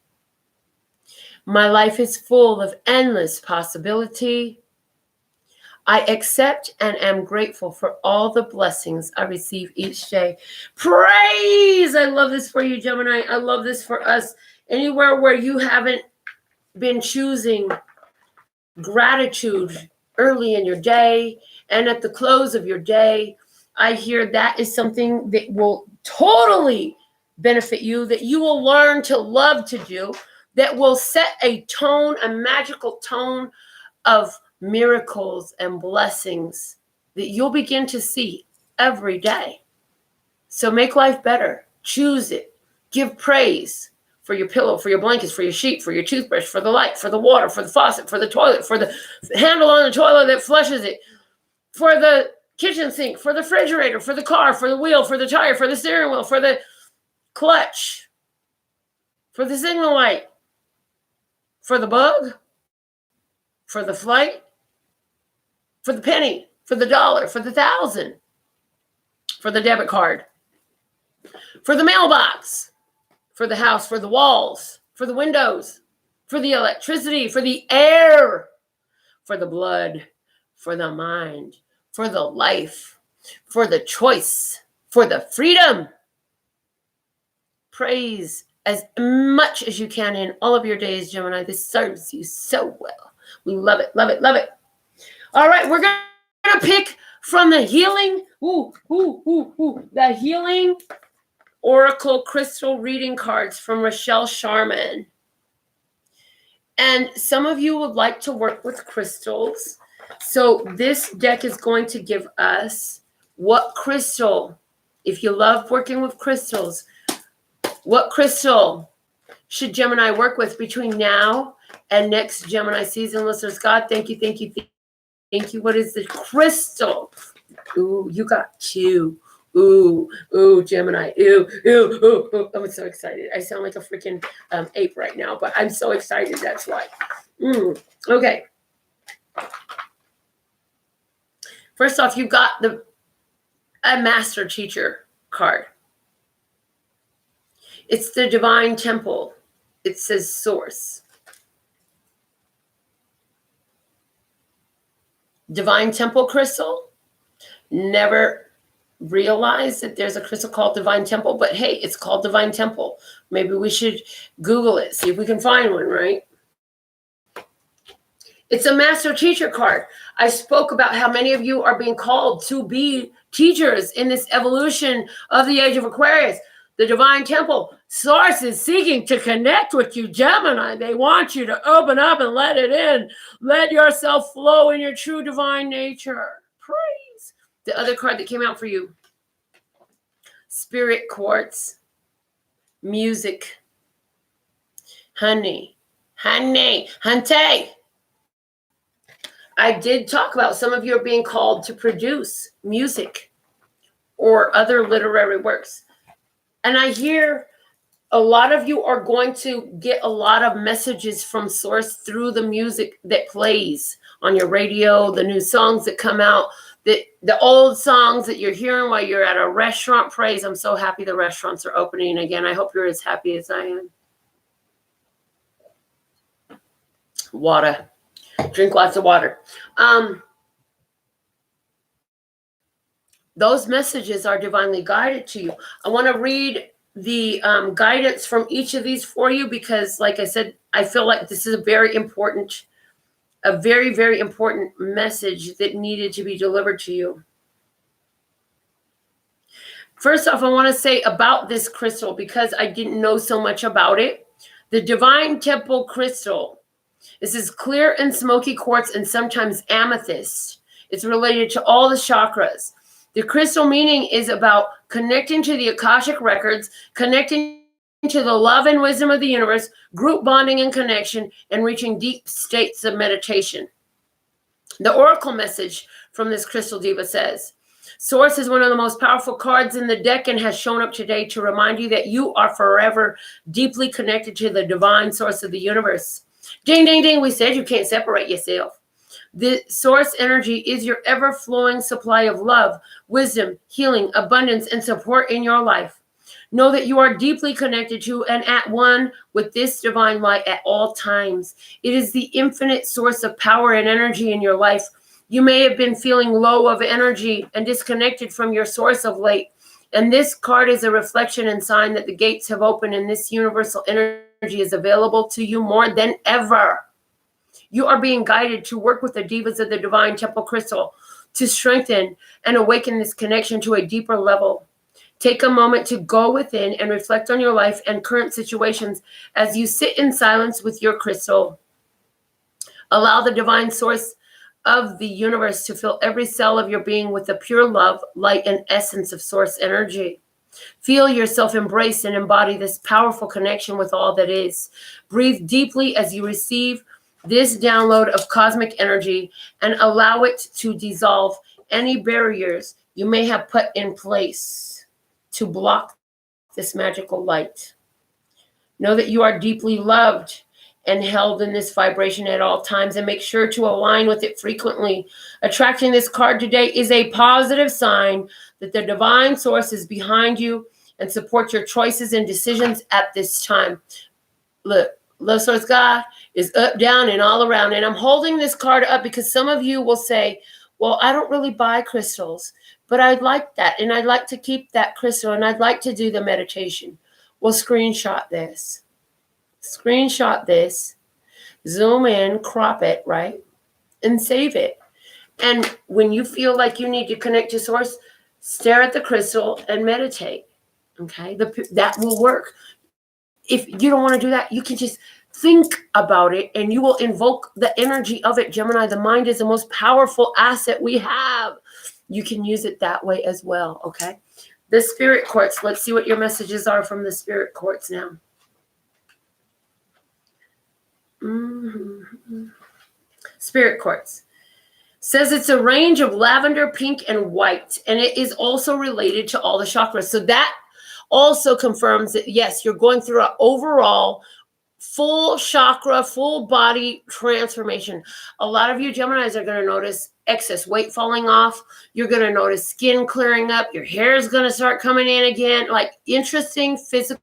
My life is full of endless possibility. I accept and am grateful for all the blessings I receive each day. Praise! I love this for you, Gemini. I love this for us. Anywhere where you haven't been choosing gratitude early in your day and at the close of your day, I hear that is something that will totally benefit you, that you will learn to love to do, that will set a tone, a magical tone of miracles and blessings that you'll begin to see every day. So make life better. Choose it. Give praise for your pillow, for your blankets, for your sheet, for your toothbrush, for the light, for the water, for the faucet, for the toilet, for the handle on the toilet that flushes it, for the kitchen sink, for the refrigerator, for the car, for the wheel, for the tire, for the steering wheel, for the clutch, for the signal light, for the bug, for the flight, for the penny, for the dollar, for the thousand, for the debit card, for the mailbox, for the house, for the walls, for the windows, for the electricity, for the air, for the blood, for the mind, for the life, for the choice, for the freedom. Praise as much as you can in all of your days, Gemini. This serves you so well. We love it, love it, love it. All right, we're going to pick from the healing, the healing Oracle Crystal reading cards from Rochelle Sharman. And some of you would like to work with crystals. So this deck is going to give us what crystal, if you love working with crystals, what crystal should Gemini work with between now and next Gemini season? Listeners, God, thank you, thank you, thank you. What is the crystal? Ooh, you got two. Ooh, Gemini. Ooh. I'm so excited. I sound like a freaking ape right now, but I'm so excited. That's why. Okay. First off, you got a master teacher card. It's the Divine Temple. It says source. Divine Temple crystal. Never realized that there's a crystal called Divine Temple, but hey, it's called Divine Temple. Maybe we should Google it, see if we can find one, right? It's a master teacher card. I spoke about how many of you are being called to be teachers in this evolution of the age of Aquarius. The Divine Temple source is seeking to connect with you, Gemini. They want you to open up and let it in. Let yourself flow in your true divine nature. Praise. The other card that came out for you, Spirit Quartz, music, honey. I did talk about some of you are being called to produce music or other literary works. And I hear a lot of you are going to get a lot of messages from source through the music that plays on your radio, the new songs that come out, the old songs that you're hearing while you're at a restaurant. Praise. I'm so happy the restaurants are opening again. I hope you're as happy as I am. Water. Drink lots of water. Those messages are divinely guided to you. I want to read the guidance from each of these for you because, like I said, I feel like this is a very, very important message that needed to be delivered to you. First off, I want to say about this crystal because I didn't know so much about it. The Divine Temple crystal. This is clear and smoky quartz and sometimes amethyst. It's related to all the chakras. The crystal meaning is about connecting to the Akashic records, connecting to the love and wisdom of the universe, group bonding and connection, and reaching deep states of meditation. The oracle message from this crystal diva says, Source is one of the most powerful cards in the deck and has shown up today to remind you that you are forever deeply connected to the divine source of the universe. Ding, ding, ding. We said you can't separate yourself. The source energy is your ever-flowing supply of love, wisdom, healing, abundance, and support in your life. Know that you are deeply connected to and at one with this divine light at all times. It is the infinite source of power and energy in your life. You may have been feeling low of energy and disconnected from your source of late. And this card is a reflection and sign that the gates have opened and this universal energy is available to you more than ever. You are being guided to work with the divas of the Divine Temple Crystal to strengthen and awaken this connection to a deeper level. Take a moment to go within and reflect on your life and current situations as you sit in silence with your crystal. Allow the divine source of the universe to fill every cell of your being with the pure love, light, and essence of source energy. Feel yourself embrace and embody this powerful connection with all that is. Breathe deeply as you receive this download of cosmic energy and allow it to dissolve any barriers you may have put in place to block this magical light. Know that you are deeply loved and held in this vibration at all times, and make sure to align with it frequently. Attracting this card today is a positive sign that the divine source is behind you and supports your choices and decisions at this time. Look, love source God, is up, down, and all around. And I'm holding this card up because some of you will say, well, I don't really buy crystals, but I'd like that. And I'd like to keep that crystal, and I'd like to do the meditation. Well, screenshot this. Screenshot this. Zoom in, crop it, right? And save it. And when you feel like you need to connect to source, stare at the crystal and meditate. Okay? That will work. If you don't want to do that, you can just think about it and you will invoke the energy of it. Gemini, the mind is the most powerful asset we have. You can use it that way as well, okay? The spirit quartz, let's see what your messages are from the spirit quartz now. Spirit quartz says it's a range of lavender, pink, and white, and it is also related to all the chakras. So that also confirms that, yes, you're going through an overall full chakra, full body transformation. A lot of you Geminis are going to notice excess weight falling off. You're going to notice skin clearing up. Your hair is going to start coming in again. Like interesting physical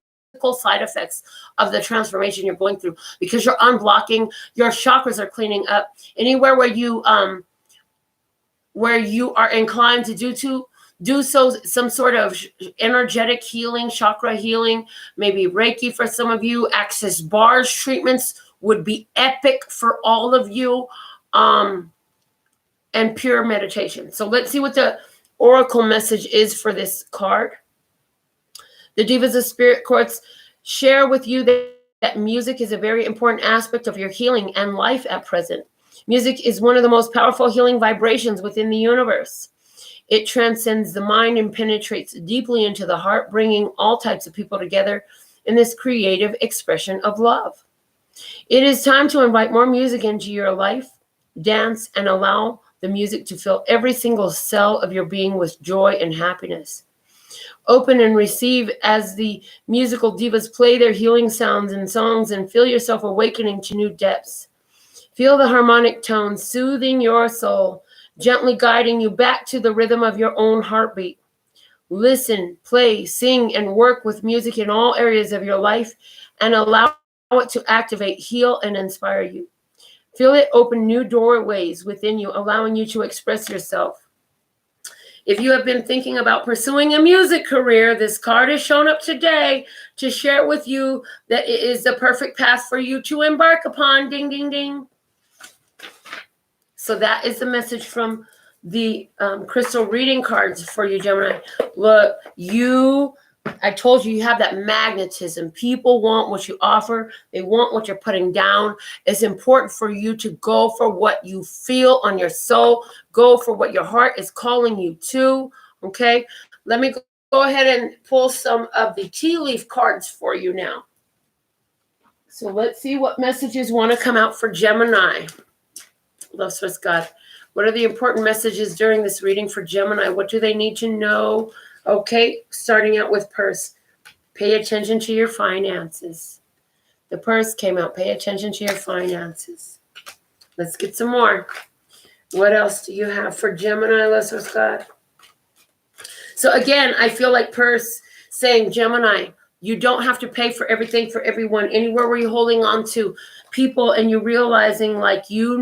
side effects of the transformation you're going through because you're unblocking. Your chakras are cleaning up. Anywhere where you are inclined to do so, some sort of energetic healing, chakra healing, maybe Reiki for some of you, access bars treatments would be epic for all of you, and pure meditation. So let's see what the oracle message is for this card. The Divas of Spirit Quartz share with you that music is a very important aspect of your healing and life at present. Music is one of the most powerful healing vibrations within the universe. It transcends the mind and penetrates deeply into the heart, bringing all types of people together in this creative expression of love. It is time to invite more music into your life, dance, and allow the music to fill every single cell of your being with joy and happiness. Open and receive as the musical divas play their healing sounds and songs, and feel yourself awakening to new depths. Feel the harmonic tones soothing your soul, gently guiding you back to the rhythm of your own heartbeat. Listen, play, sing, and work with music in all areas of your life and allow it to activate, heal, and inspire you. Feel it open new doorways within you, allowing you to express yourself. If you have been thinking about pursuing a music career, this card has shown up today to share with you that it is the perfect path for you to embark upon. Ding, ding, ding. So that is the message from the crystal reading cards for you, Gemini. Look, I told you have that magnetism. People want what you offer. They want what you're putting down. It's important for you to go for what you feel on your soul. Go for what your heart is calling you to, okay? Let me go ahead and pull some of the tea leaf cards for you now. So let's see what messages want to come out for Gemini. Love Source God. What are the important messages during this reading for Gemini? What do they need to know? Okay, starting out with purse. Pay attention to your finances. The purse came out. Pay attention to your finances. Let's get some more. What else do you have for Gemini? Love Source God. So again, I feel like purse saying, Gemini, you don't have to pay for everything for everyone. Anywhere where you're holding on to people and you're realizing like you're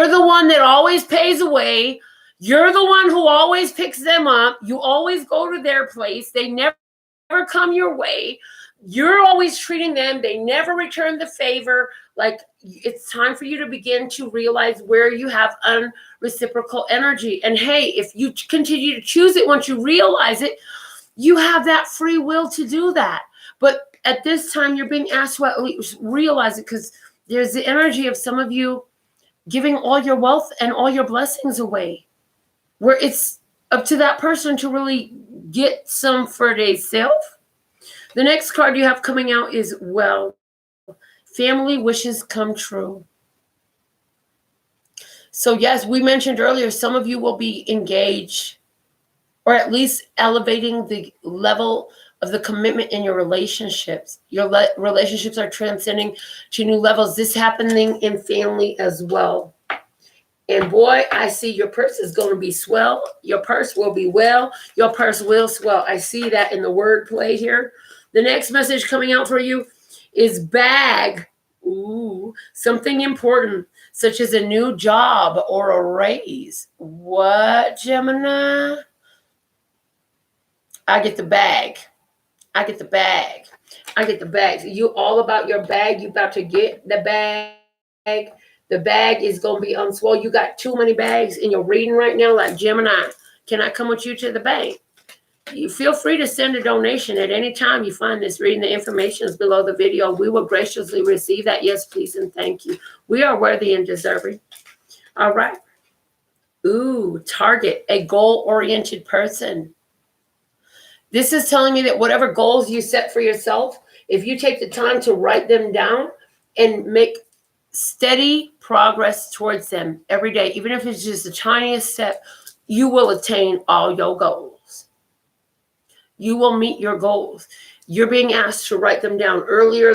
the one that always pays away. You're the one who always picks them up. You always go to their place. They never come your way. You're always treating them. They never return the favor. Like it's time for you to begin to realize where you have unreciprocal energy. And hey, if you continue to choose it, once you realize it, you have that free will to do that. But at this time, you're being asked to at least realize it because there's the energy of some of you giving all your wealth and all your blessings away, where it's up to that person to really get some for themselves. The next card you have coming out is, well, family wishes come true. So yes, we mentioned earlier, some of you will be engaged or at least elevating the level of the commitment in your relationships. Your relationships are transcending to new levels. This happening in family as well. And boy, I see your purse is going to be swell. Your purse will be well. Your purse will swell. I see that in the word play here. The next message coming out for you is bag Ooh, something important, such as a new job or a raise. What, Gemini? I get the bag. I get the bag. I get the bag. You all about your bag. You about to get the bag. The bag is going to be unswollen. You got too many bags and you're reading right now like Gemini. Can I come with you to the bank? You feel free to send a donation at any time you find this reading. The information is below the video. We will graciously receive that. Yes, please, and thank you. We are worthy and deserving. All right. Ooh, target, a goal-oriented person. This is telling me that whatever goals you set for yourself, if you take the time to write them down and make steady progress towards them every day, even if it's just the tiniest step, you will attain all your goals. You will meet your goals. You're being asked to write them down. Earlier,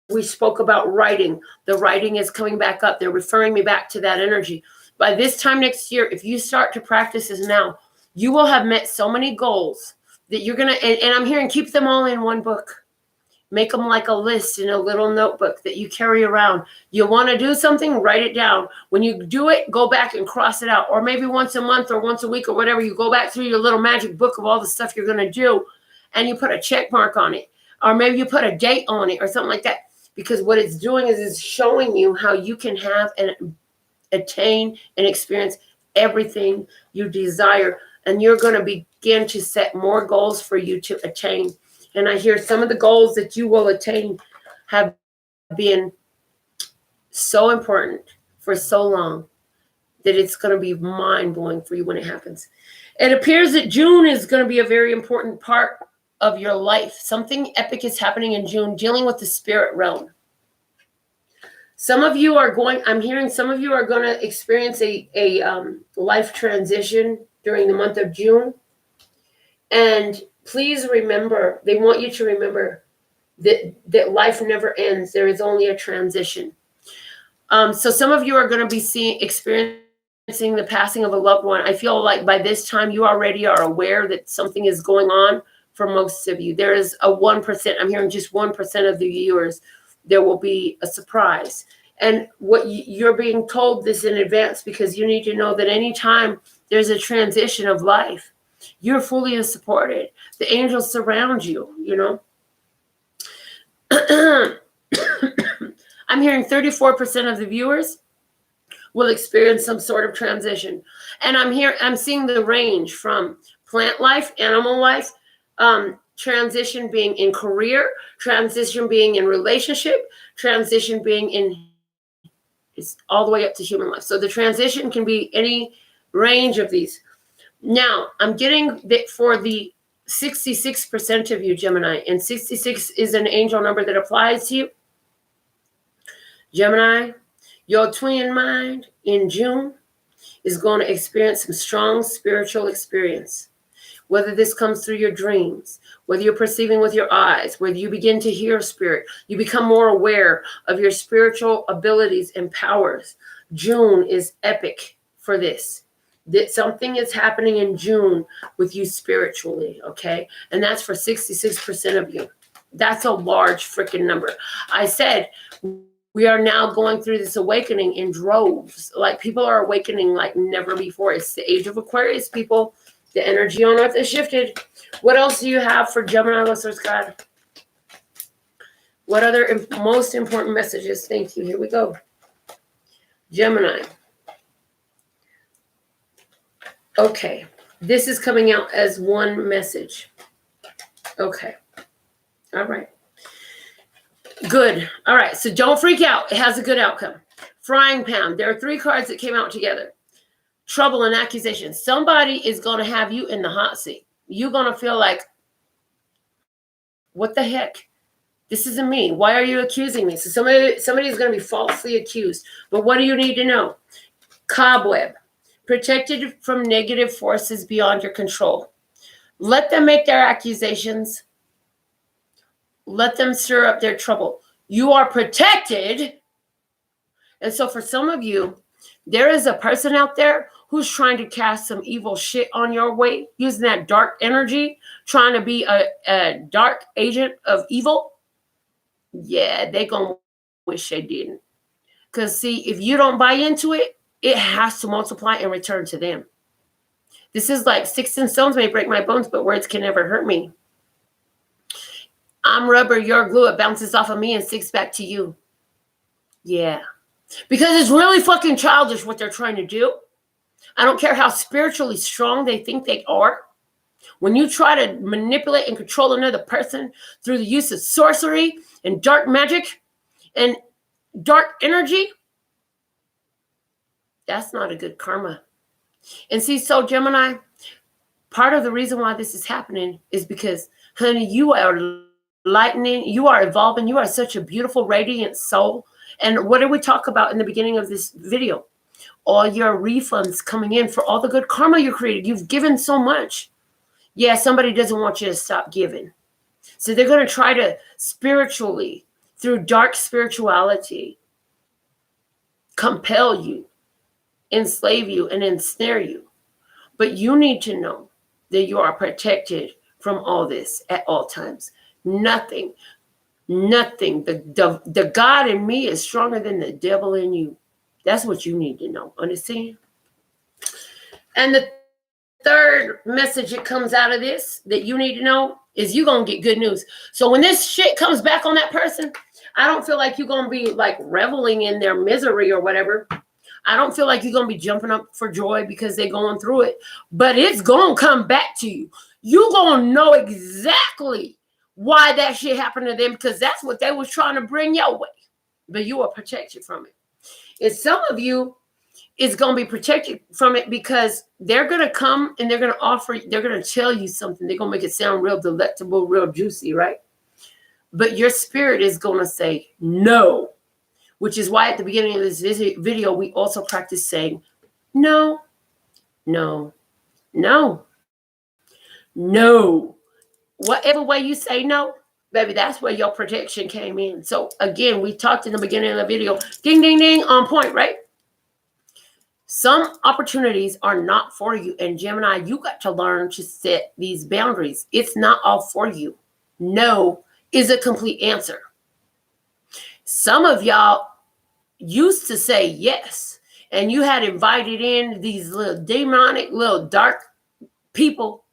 we spoke about writing. The writing is coming back up. They're referring me back to that energy. By this time next year, if you start to practice this now, you will have met so many goals that you're going to, and I'm hearing keep them all in one book. Make them like a list in a little notebook that you carry around. You want to do something, write it down. When you do it, go back and cross it out. Or maybe once a month or once a week or whatever, you go back through your little magic book of all the stuff you're going to do and you put a check mark on it. Or maybe you put a date on it or something like that. Because what it's doing is it's showing you how you can have and attain and experience everything you desire. And you're going to begin to set more goals for you to attain. And I hear some of the goals that you will attain have been so important for so long that it's going to be mind-blowing for you when it happens. It appears that June is going to be a very important part of your life. Something epic is happening in June, dealing with the spirit realm. Some of you are going, I'm hearing some of you are going to experience a life transition during the month of June. And please remember, they want you to remember that life never ends. There is only a transition. So some of you are going to be experiencing the passing of a loved one. I feel like by this time you already are aware that something is going on for most of you. There is a 1%. I'm hearing just 1% of the viewers. There will be a surprise. And what you're being told this in advance because you need to know that anytime there's a transition of life, you're fully supported. The angels surround you, you know. I'm hearing 34% of the viewers will experience some sort of transition. And I'm seeing the range from plant life, animal life, transition being in career, transition being in relationship, transition being in, it's all the way up to human life. So the transition can be any range of these. Now, I'm getting that for the 66% of you, Gemini, and 66 is an angel number that applies to you. Gemini, your twin mind in June is going to experience some strong spiritual experience. Whether this comes through your dreams, whether you're perceiving with your eyes, whether you begin to hear spirit, you become more aware of your spiritual abilities and powers. June is epic for this. That something is happening in June with you spiritually, okay? And that's for 66% of you. That's a large freaking number. I said we are now going through this awakening in droves. Like people are awakening like never before. It's the age of Aquarius, people. The energy on Earth has shifted. What else do you have for Gemini listeners, God? What other most important messages? Thank you. Here we go. Gemini. Okay, this is coming out as one message. Okay, all right. Good, all right, so don't freak out. It has a good outcome. Frying pan, there are 3 cards that came out together. Trouble and accusation. Somebody is going to have you in the hot seat. You're going to feel like, what the heck? This isn't me. Why are you accusing me? So somebody is going to be falsely accused. But what do you need to know? Cobweb. Protected from negative forces beyond your control. Let them make their accusations. Let them stir up their trouble. You are protected. And so for some of you, there is a person out there who's trying to cast some evil shit on your way, using that dark energy, trying to be a dark agent of evil. Yeah, they're going to wish they didn't. Because see, if you don't buy into it, it has to multiply and return to them. This is like sticks and stones may break my bones, but words can never hurt me. I'm rubber, you're glue. It bounces off of me and sticks back to you. Yeah. Because it's really fucking childish what they're trying to do. I don't care how spiritually strong they think they are. When you try to manipulate and control another person through the use of sorcery and dark magic and dark energy, that's not a good karma. And see, so Gemini, part of the reason why this is happening is because, honey, you are lightening, you are evolving, you are such a beautiful, radiant soul. And what did we talk about in the beginning of this video? All your refunds coming in for all the good karma you created. You've given so much. Yeah, somebody doesn't want you to stop giving. So they're going to try to spiritually, through dark spirituality, compel you, enslave you, and ensnare you. But you need to know that you are protected from all this at all times. Nothing. The God in me is stronger than the devil in you. That's what you need to know. Understand? And the third message that comes out of this that you need to know is you're going to get good news. So when this shit comes back on that person, I don't feel like you're going to be like reveling in their misery or whatever. I don't feel like you're going to be jumping up for joy because they're going through it. But it's going to come back to you. You're going to know exactly why that shit happened to them, because that's what they was trying to bring your way. But you are protected from it. And some of you is going to be protected from it because they're going to come and they're going to offer, they're going to tell you something. They're going to make it sound real delectable, real juicy, right? But your spirit is going to say no, which is why at the beginning of this video, we also practice saying no, no, no, no. Whatever way you say no, baby, that's where your protection came in. So again, we talked in the beginning of the video, ding, ding, ding, on point, right? Some opportunities are not for you. And Gemini, you got to learn to set these boundaries. It's not all for you. No is a complete answer. Some of y'all used to say yes, and you had invited in these little demonic, little dark people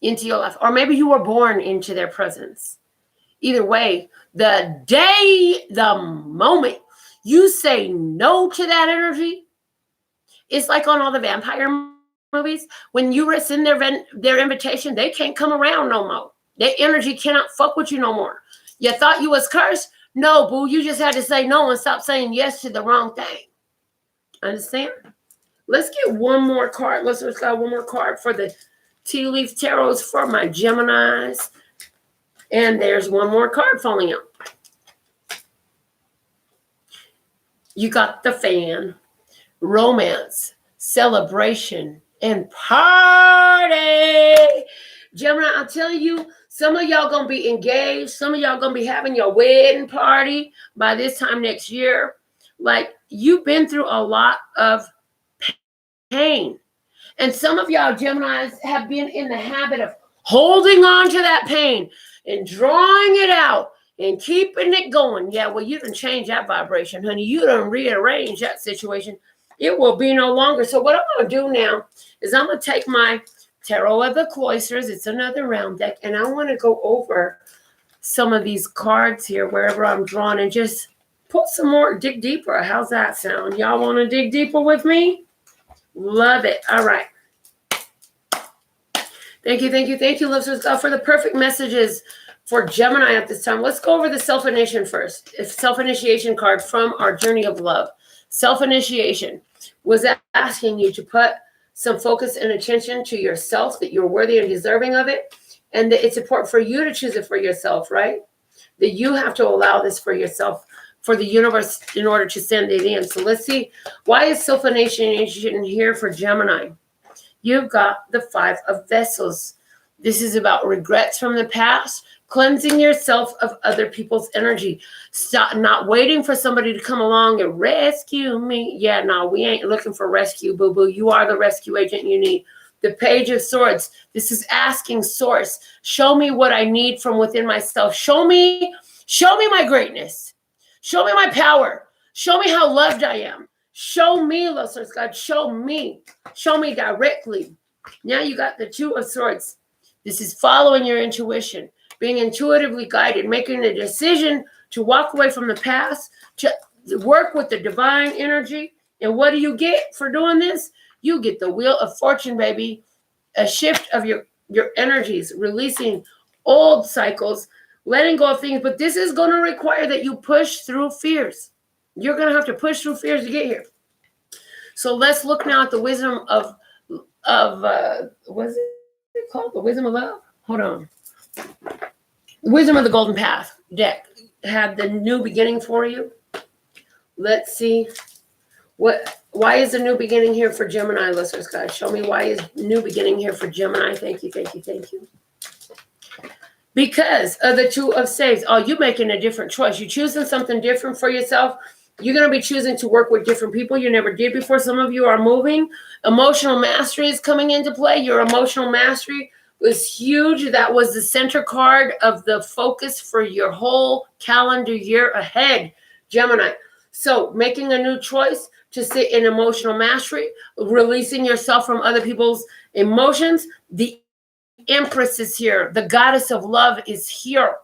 into your life, or maybe you were born into their presence. Either way, the moment you say no to that energy, it's like on all the vampire movies. When you rescind their invitation, they can't come around no more. Their energy cannot fuck with you no more. You thought you was cursed? No, boo. You just had to say no and stop saying yes to the wrong thing. Understand? Let's get one more card. Let's got one more card for the Tea Leaf Tarots for my Geminis. And there's one more card falling out. You got the Fan, romance, celebration, and party. Gemini, I'll tell you, some of y'all going to be engaged. Some of y'all going to be having your wedding party by this time next year. Like, you've been through a lot of pain. And some of y'all Geminis have been in the habit of holding on to that pain and drawing it out and keeping it going. Yeah, well, you can change that vibration, honey. You done rearrange that situation. It will be no longer. So what I'm going to do now is I'm going to take my Tarot of the Cloisters. It's another round deck. And I want to go over some of these cards here, wherever I'm drawn, and just put some more, dig deeper. How's that sound? Y'all want to dig deeper with me? Love it. All right. Thank you, thank you, thank you, listeners, for the perfect messages for Gemini at this time. Let's go over the self-initiation first. It's self-initiation card from our journey of love. Self-initiation was asking you to put some focus and attention to yourself, that you're worthy and deserving of it, and that it's important for you to choose it for yourself, right? That you have to allow this for yourself, for the universe, in order to send it in. So let's see, why is self-initiation here for Gemini? You've got the Five of Vessels. This is about regrets from the past, cleansing yourself of other people's energy. Stop not waiting for somebody to come along and rescue me. Yeah, no, we ain't looking for rescue, boo-boo. You are the rescue agent you need. The Page of Swords. This is asking Source, show me what I need from within myself. Show me my greatness. Show me my power. Show me how loved I am. Show me, listeners, God. Show me. Show me directly. Now you got the Two of Swords. This is following your intuition, being intuitively guided, making a decision to walk away from the past, to work with the divine energy. And what do you get for doing this? You get the Wheel of Fortune, baby. A shift of your energies, releasing old cycles, letting go of things. But this is going to require that you push through fears. You're going to have to push through fears to get here. So let's look now at the wisdom of what's it called? The wisdom of love? Hold on. Wisdom of the Golden Path deck had the new beginning for you. Let's see. Why is the new beginning here for Gemini, listeners, guys? Show me why is new beginning here for Gemini. Thank you, thank you, thank you. Because of the Two of Staves. Oh, you're making a different choice. You're choosing something different for yourself. You're going to be choosing to work with different people you never did before. Some of you are moving. Emotional mastery is coming into play. Your emotional mastery was huge. That was the center card of the focus for your whole calendar year ahead, Gemini. So making a new choice to sit in emotional mastery, releasing yourself from other people's emotions. The Empress is here. The goddess of love is here.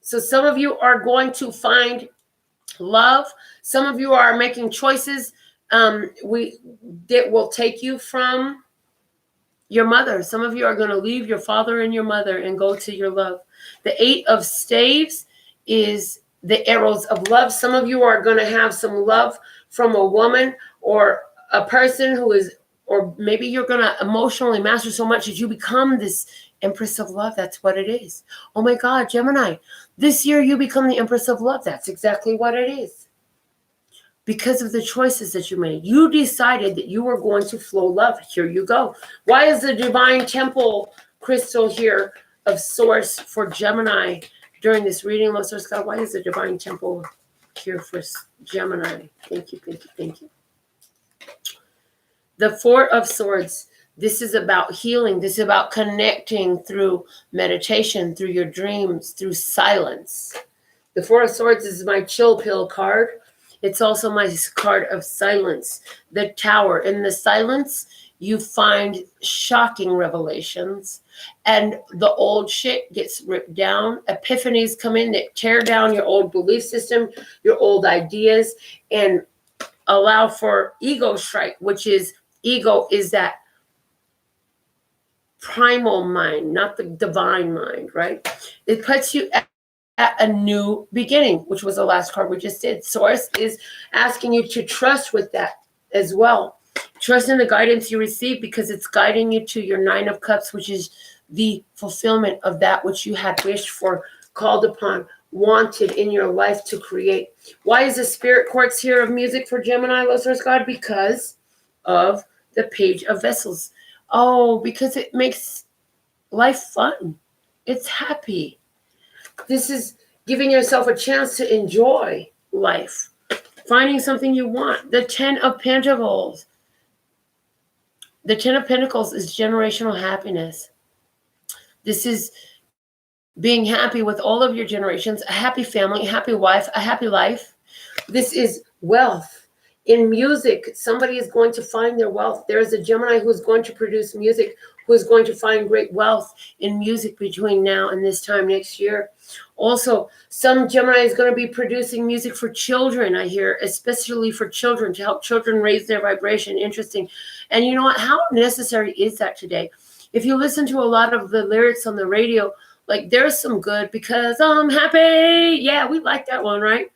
So some of you are going to find love. Some of you are making choices that will take you from your mother. Some of you are going to leave your father and your mother and go to your love. The Eight of Staves is the arrows of love. Some of you are going to have some love from a woman or a person who is, or maybe you're going to emotionally master so much that you become this Empress of Love. That's what it is. Oh my God, Gemini, this year you become the Empress of Love. That's exactly what it is. Because of the choices that you made. You decided that you were going to flow love. Here you go. Why is the Divine Temple crystal here of Source for Gemini during this reading, Listener Scott? Why is the Divine Temple here for Gemini? Thank you, thank you, thank you. The Four of Swords. This is about healing. This is about connecting through meditation, through your dreams, through silence. The Four of Swords is my chill pill card. It's also my card of silence. The Tower. In the silence, you find shocking revelations. And the old shit gets ripped down. Epiphanies come in that tear down your old belief system, your old ideas, and allow for ego strike, which is, ego is that primal mind, not the divine mind, right? It puts you at a new beginning, which was the last card we just did. Source is asking you to trust with that as well. Trust in the guidance you receive because it's guiding you to your Nine of Cups, which is the fulfillment of that which you had wished for, called upon, wanted in your life to create. Why is the Spirit Quartz here of music for Gemini, listeners, God? Because of the Page of Vessels. Oh, because it makes life fun. It's happy. This is giving yourself a chance to enjoy life, finding something you want. The Ten of Pentacles. The Ten of Pentacles is generational happiness. This is being happy with all of your generations, a happy family, a happy wife, a happy life. This is wealth. In music, somebody is going to find their wealth. There is a Gemini who is going to produce music, who is going to find great wealth in music between now and this time next year. Also, some Gemini is going to be producing music for children, I hear, especially for children, to help children raise their vibration. Interesting. And you know what? How necessary is that today? If you listen to a lot of the lyrics on the radio, like there's some good because I'm happy. Yeah, we like that one, right?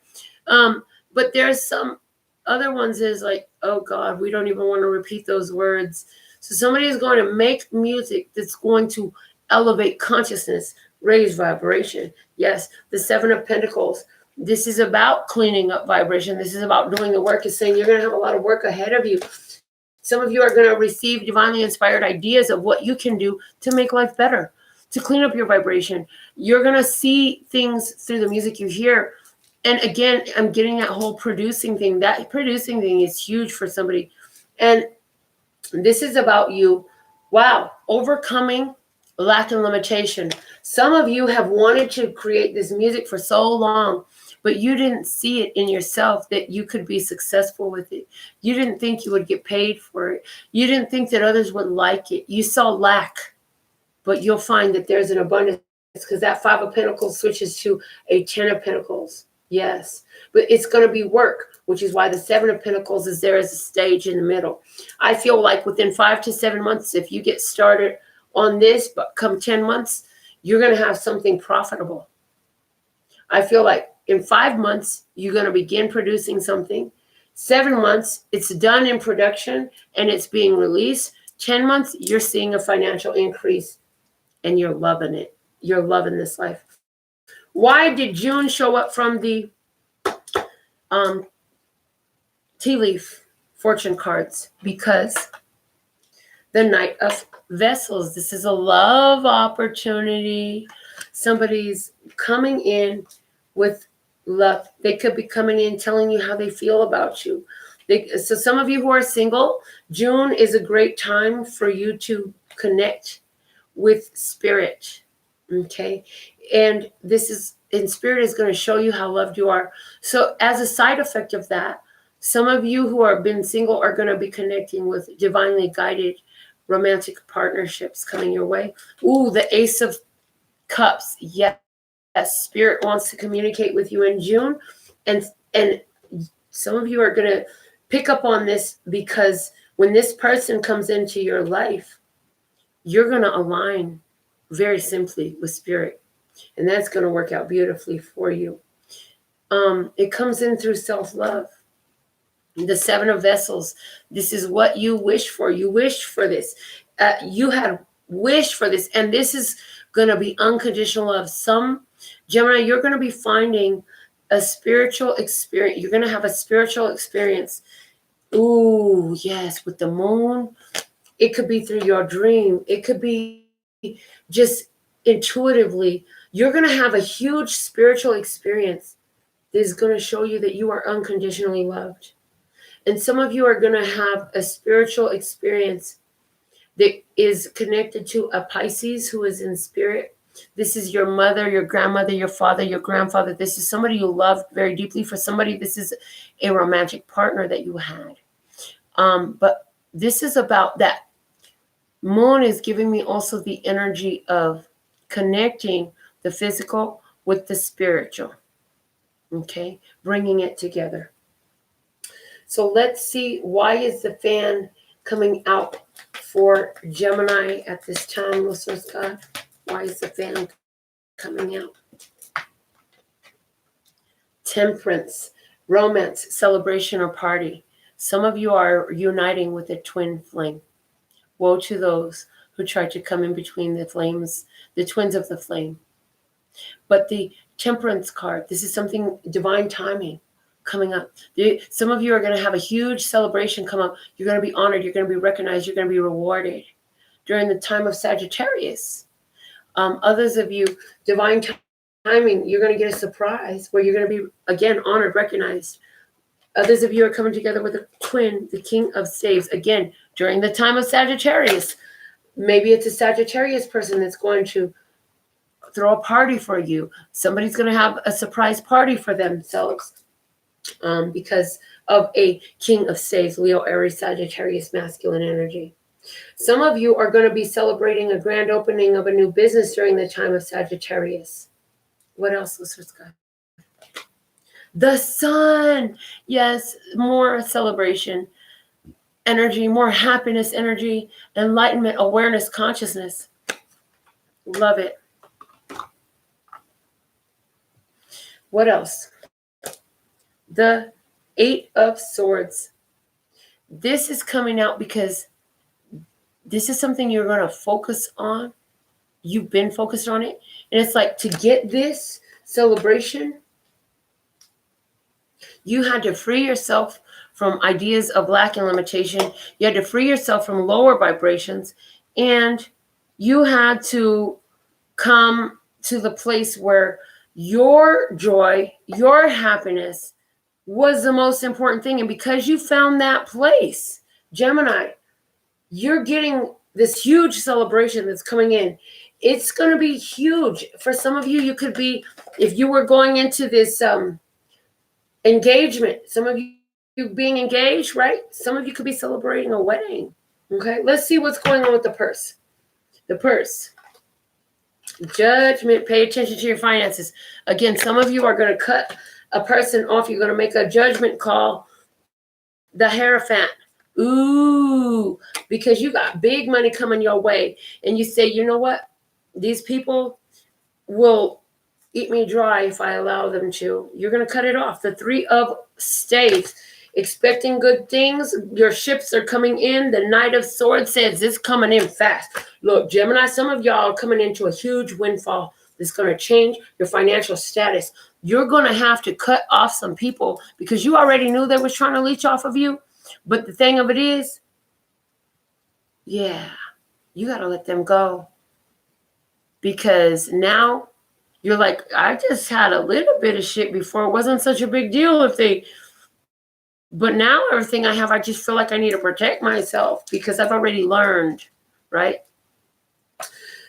But there's some other ones is like, oh God, we don't even want to repeat those words. So somebody is going to make music that's going to elevate consciousness, raise vibration. Yes, the Seven of Pentacles. This is about cleaning up vibration. This is about doing the work. It's saying you're going to have a lot of work ahead of you. Some of you are going to receive divinely inspired ideas of what you can do to make life better, to clean up your vibration. You're going to see things through the music you hear. And again, I'm getting that whole producing thing. That producing thing is huge for somebody. And this is about you, wow, overcoming lack and limitation. Some of you have wanted to create this music for so long, but you didn't see it in yourself that you could be successful with it. You didn't think you would get paid for it. You didn't think that others would like it. You saw lack, but you'll find that there's an abundance, because that 5 of Pentacles switches to a 10 of Pentacles. Yes, but it's going to be work, which is why the 7 of Pentacles is there as a stage in the middle. I feel like within 5 to 7 months, if you get started on this, but come 10 months, you're going to have something profitable. I feel like in 5 months, you're going to begin producing something. 7 months, it's done in production and it's being released. 10 months, you're seeing a financial increase and you're loving it. You're loving this life. Why did June show up from the tea leaf fortune cards? Because the Knight of Vessels. This is a love opportunity. Somebody's coming in with love. They could be coming in telling you how they feel about you. So some of you who are single, June is a great time for you to connect with spirit. Okay. And this is, in spirit is going to show you how loved you are. So as a side effect of that, some of you who have been single are going to be connecting with divinely guided romantic partnerships coming your way. Ooh, the Ace of Cups. Yes. Spirit wants to communicate with you in June. And some of you are going to pick up on this, because when this person comes into your life, you're going to align very simply with spirit. And that's going to work out beautifully for you. It comes in through self-love. The 7 of Vessels. This is what you wish for. You wished for this. You had wished for this. And this is going to be unconditional love. Some Gemini, you're going to be finding a spiritual experience. You're going to have a spiritual experience. Ooh, yes, with the moon. It could be through your dream. It could be just intuitively. You're going to have a huge spiritual experience that is going to show you that you are unconditionally loved. And some of you are going to have a spiritual experience that is connected to a Pisces who is in spirit. This is your mother, your grandmother, your father, your grandfather. This is somebody you loved very deeply. For somebody, this is a romantic partner that you had. But this is about that. Moon is giving me also the energy of connecting the physical with the spiritual. Okay, bringing it together. So let's see, why is the fan coming out for Gemini at this time, listeners? God, why is the fan coming out? Temperance, romance, celebration, or party. Some of you are uniting with a twin flame. Woe to those who try to come in between the flames, the twins of the flame. But the Temperance card, this is something, divine timing coming up. Some of you are going to have a huge celebration come up. You're going to be honored. You're going to be recognized. You're going to be rewarded during the time of Sagittarius. Others of you, divine timing, you're going to get a surprise where you're going to be, again, honored, recognized. Others of you are coming together with a twin, the King of Staves, again, during the time of Sagittarius. Maybe it's a Sagittarius person that's going to throw a party for you. Somebody's going to have a surprise party for themselves because of a King of Staves, Leo, Aries, Sagittarius, masculine energy. Some of you are going to be celebrating a grand opening of a new business during the time of Sagittarius. What else, listeners? The Sun. Yes, more celebration energy, more happiness energy, enlightenment, awareness, consciousness. Love it. What else? The 8 of Swords. This is coming out because this is something you're going to focus on. You've been focused on it. And it's like, to get this celebration, you had to free yourself from ideas of lack and limitation. You had to free yourself from lower vibrations. And you had to come to the place where your joy, your happiness was the most important thing. And because you found that place, Gemini, you're getting this huge celebration that's coming in. It's going to be huge. For some of you, you could be, if you were going into this Engagement. Some of you being engaged, right? Some of you could be celebrating a wedding. Okay, let's see what's going on with the purse. The purse. Judgment. Pay attention to your finances. Again, some of you are going to cut a person off. You're going to make a judgment call. The Hierophant. Ooh, because you got big money coming your way. And you say, you know what? These people will eat me dry if I allow them to. You're going to cut it off. The Three of Staves. Expecting good things. Your ships are coming in. The Knight of Swords says it's coming in fast. Look, Gemini, some of y'all are coming into a huge windfall that's going to change your financial status. You're going to have to cut off some people because you already knew they was trying to leech off of you. But the thing of it is, yeah, you got to let them go. Because now you're like, I just had a little bit of shit before. It wasn't such a big deal if they... But now everything I have, I just feel like I need to protect myself because I've already learned, right?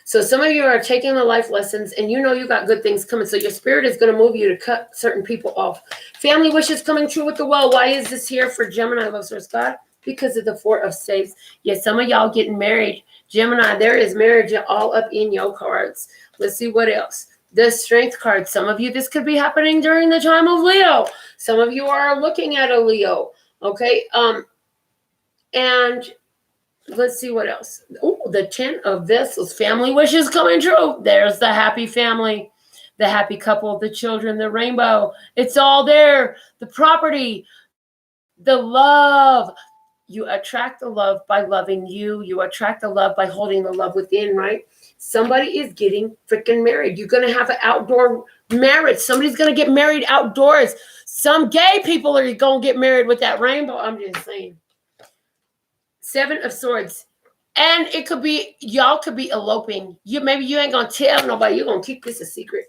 So some of you are taking the life lessons and you know you got good things coming. So your spirit is going to move you to cut certain people off. Family wishes coming true with the well. Why is this here for Gemini, love source God? Because of the Four of Staves. Yes, some of y'all getting married. Gemini, there is marriage all up in your cards. Let's see what else. The Strength card. Some of you, this could be happening during the time of Leo. Some of you are looking at a Leo. Okay. And let's see what else. Oh, the 10 of Vessels. Family wishes coming true. There's the happy family, the happy couple, the children, the rainbow. It's all there. The property, the love. You attract the love by loving you. You attract the love by holding the love within, right? Somebody is getting freaking married. You're going to have an outdoor marriage. Somebody's going to get married outdoors. Some gay people are going to get married with that rainbow. I'm just saying. Seven of Swords. And it could be, y'all could be eloping. Maybe you ain't going to tell nobody. You're going to keep this a secret.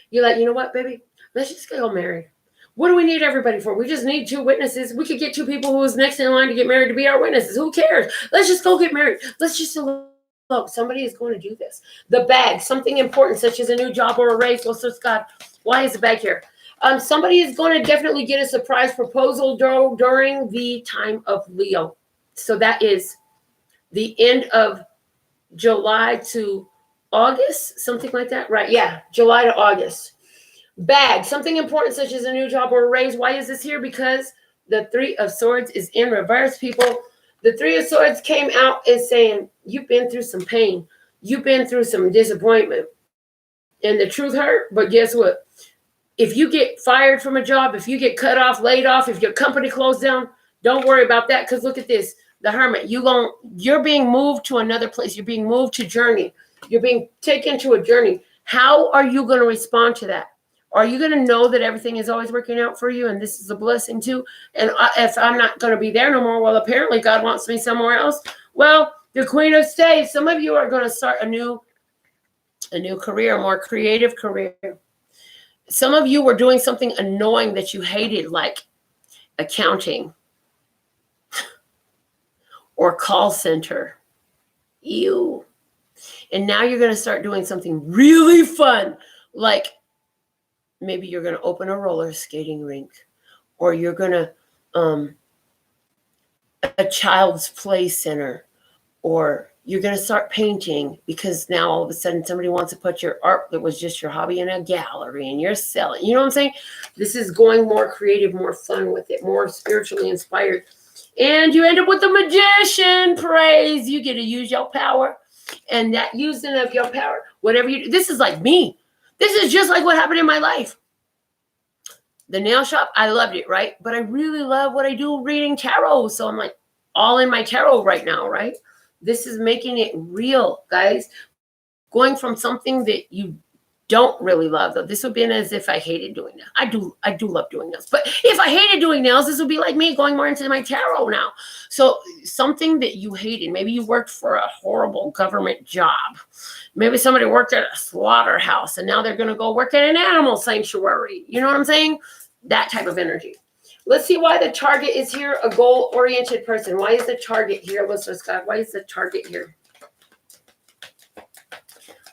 You're like, you know what, baby? Let's just get married. What do we need everybody for? We just need 2 witnesses. We could get 2 people who is next in line to get married to be our witnesses. Who cares? Let's just go get married. Let's just elope. Somebody is going to do this. The bag, something important such as a new job or a raise. Well, so Scott, why is the bag here? Somebody is going to definitely get a surprise proposal during the time of Leo. So that is the end of July to August, something like that, right? Yeah, July to August. Bag, something important such as a new job or a raise. Why is this here? Because the Three of Swords is in reverse, people. The Three of Swords came out and saying, you've been through some pain. You've been through some disappointment. And the truth hurt, but guess what? If you get fired from a job, if you get cut off, laid off, if your company closed down, don't worry about that because look at this. The Hermit, you're being moved to another place. You're being moved to journey. You're being taken to a journey. How are you going to respond to that? Are you going to know that everything is always working out for you and this is a blessing too? And if I'm not going to be there no more, well, apparently God wants me somewhere else. Well, the Queen of Staves, some of you are going to start a new career, a more creative career. Some of you were doing something annoying that you hated, like accounting or call center. Ew. And now you're going to start doing something really fun, like maybe you're going to open a roller skating rink, or you're going to a child's play center, or you're going to start painting because now all of a sudden somebody wants to put your art that was just your hobby in a gallery and you're selling. You know what I'm saying? This is going more creative, more fun with it, more spiritually inspired. And you end up with the Magician. Praise. You get to use your power. And that using of your power, whatever you do, this is like me. This is just like what happened in my life. The nail shop, I loved it, right? But I really love what I do reading tarot. So I'm like all in my tarot right now, right? This is making it real, guys. Going from something that you don't really love, though. This would be as if I hated doing that. I do love doing nails. But if I hated doing nails, this would be like me going more into my tarot now. So something that you hated. Maybe you worked for a horrible government job. Maybe somebody worked at a slaughterhouse and now they're going to go work at an animal sanctuary. You know what I'm saying? That type of energy. Let's see why the target is here, a goal-oriented person. Why is the target here? Let's just God. Why is the target here?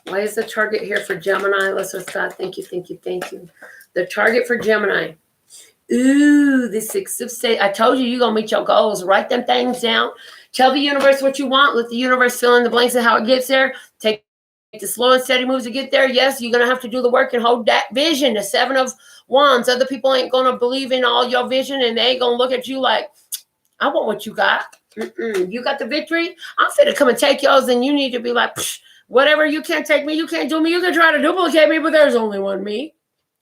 Why is the target here for Gemini? Let's just God. Thank you, thank you, thank you. The target for Gemini. Ooh, the 6 of Spades. I told you you're going to meet your goals. Write them things down. Tell the universe what you want. Let the universe fill in the blanks of how it gets there. Take the slow and steady moves to get there. Yes, you're going to have to do the work and hold that vision. The 7 of Wands. Other people ain't going to believe in all your vision, and they ain't going to look at you like, I want what you got. You got the victory. I'm fit to come and take yours, and you need to be like, whatever, you can't take me. You can't do me. You can try to duplicate me, but there's only one me.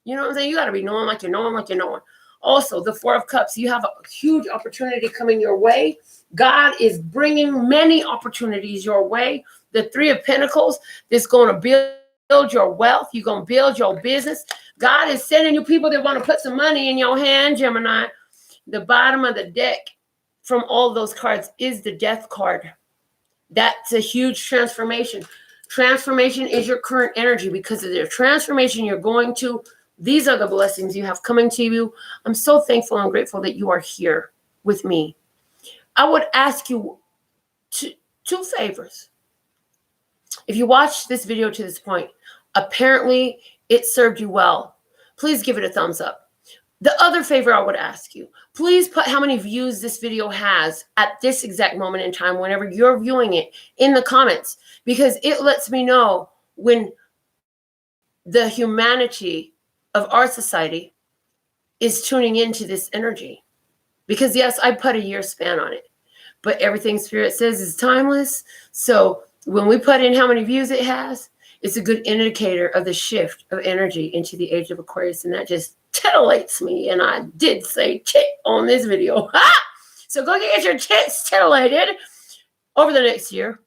You know what I'm saying? You got to be knowing like you're knowing like you're knowing. Also, the 4 of Cups. You have a huge opportunity coming your way. God is bringing many opportunities your way. The 3 of Pentacles is going to build your wealth. You're going to build your business. God is sending you people that want to put some money in your hand, Gemini. The bottom of the deck from all those cards is the Death card. That's a huge transformation. Transformation is your current energy. Because of the transformation you're going to, these are the blessings you have coming to you. I'm so thankful and grateful that you are here with me. I would ask you two favors. If you watched this video to this point, apparently it served you well. Please give it a thumbs up. The other favor I would ask you, please put how many views this video has at this exact moment in time whenever you're viewing it in the comments, because it lets me know when the humanity of our society is tuning into this energy. Because yes, I put a year span on it, but everything Spirit says is timeless. So when we put in how many views it has, it's a good indicator of the shift of energy into the age of Aquarius. And that just titillates me. And I did say tit on this video. So go get your tits titillated over the next year.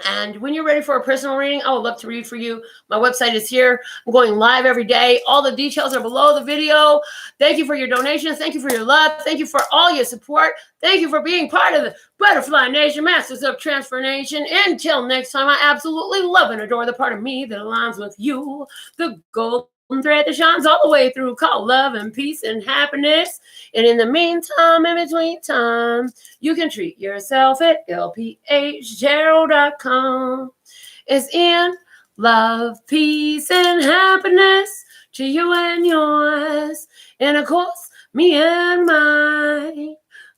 And when you're ready for a personal reading, I would love to read for you. My website is here. I'm going live every day. All the details are below the video. Thank you for your donations. Thank you for your love. Thank you for all your support. Thank you for being part of the Butterfly Nation, Masters of Transformation. Until next time, I absolutely love and adore the part of me that aligns with you. The golden thread that shines all the way through, called love and peace and happiness. And in the meantime, in between time, you can treat yourself at lphgerald.com. It's in love, peace, and happiness to you and yours. And of course, me and mine.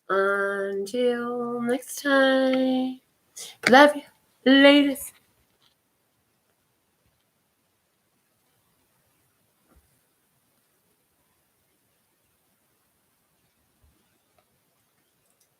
Until next time. Love you, ladies.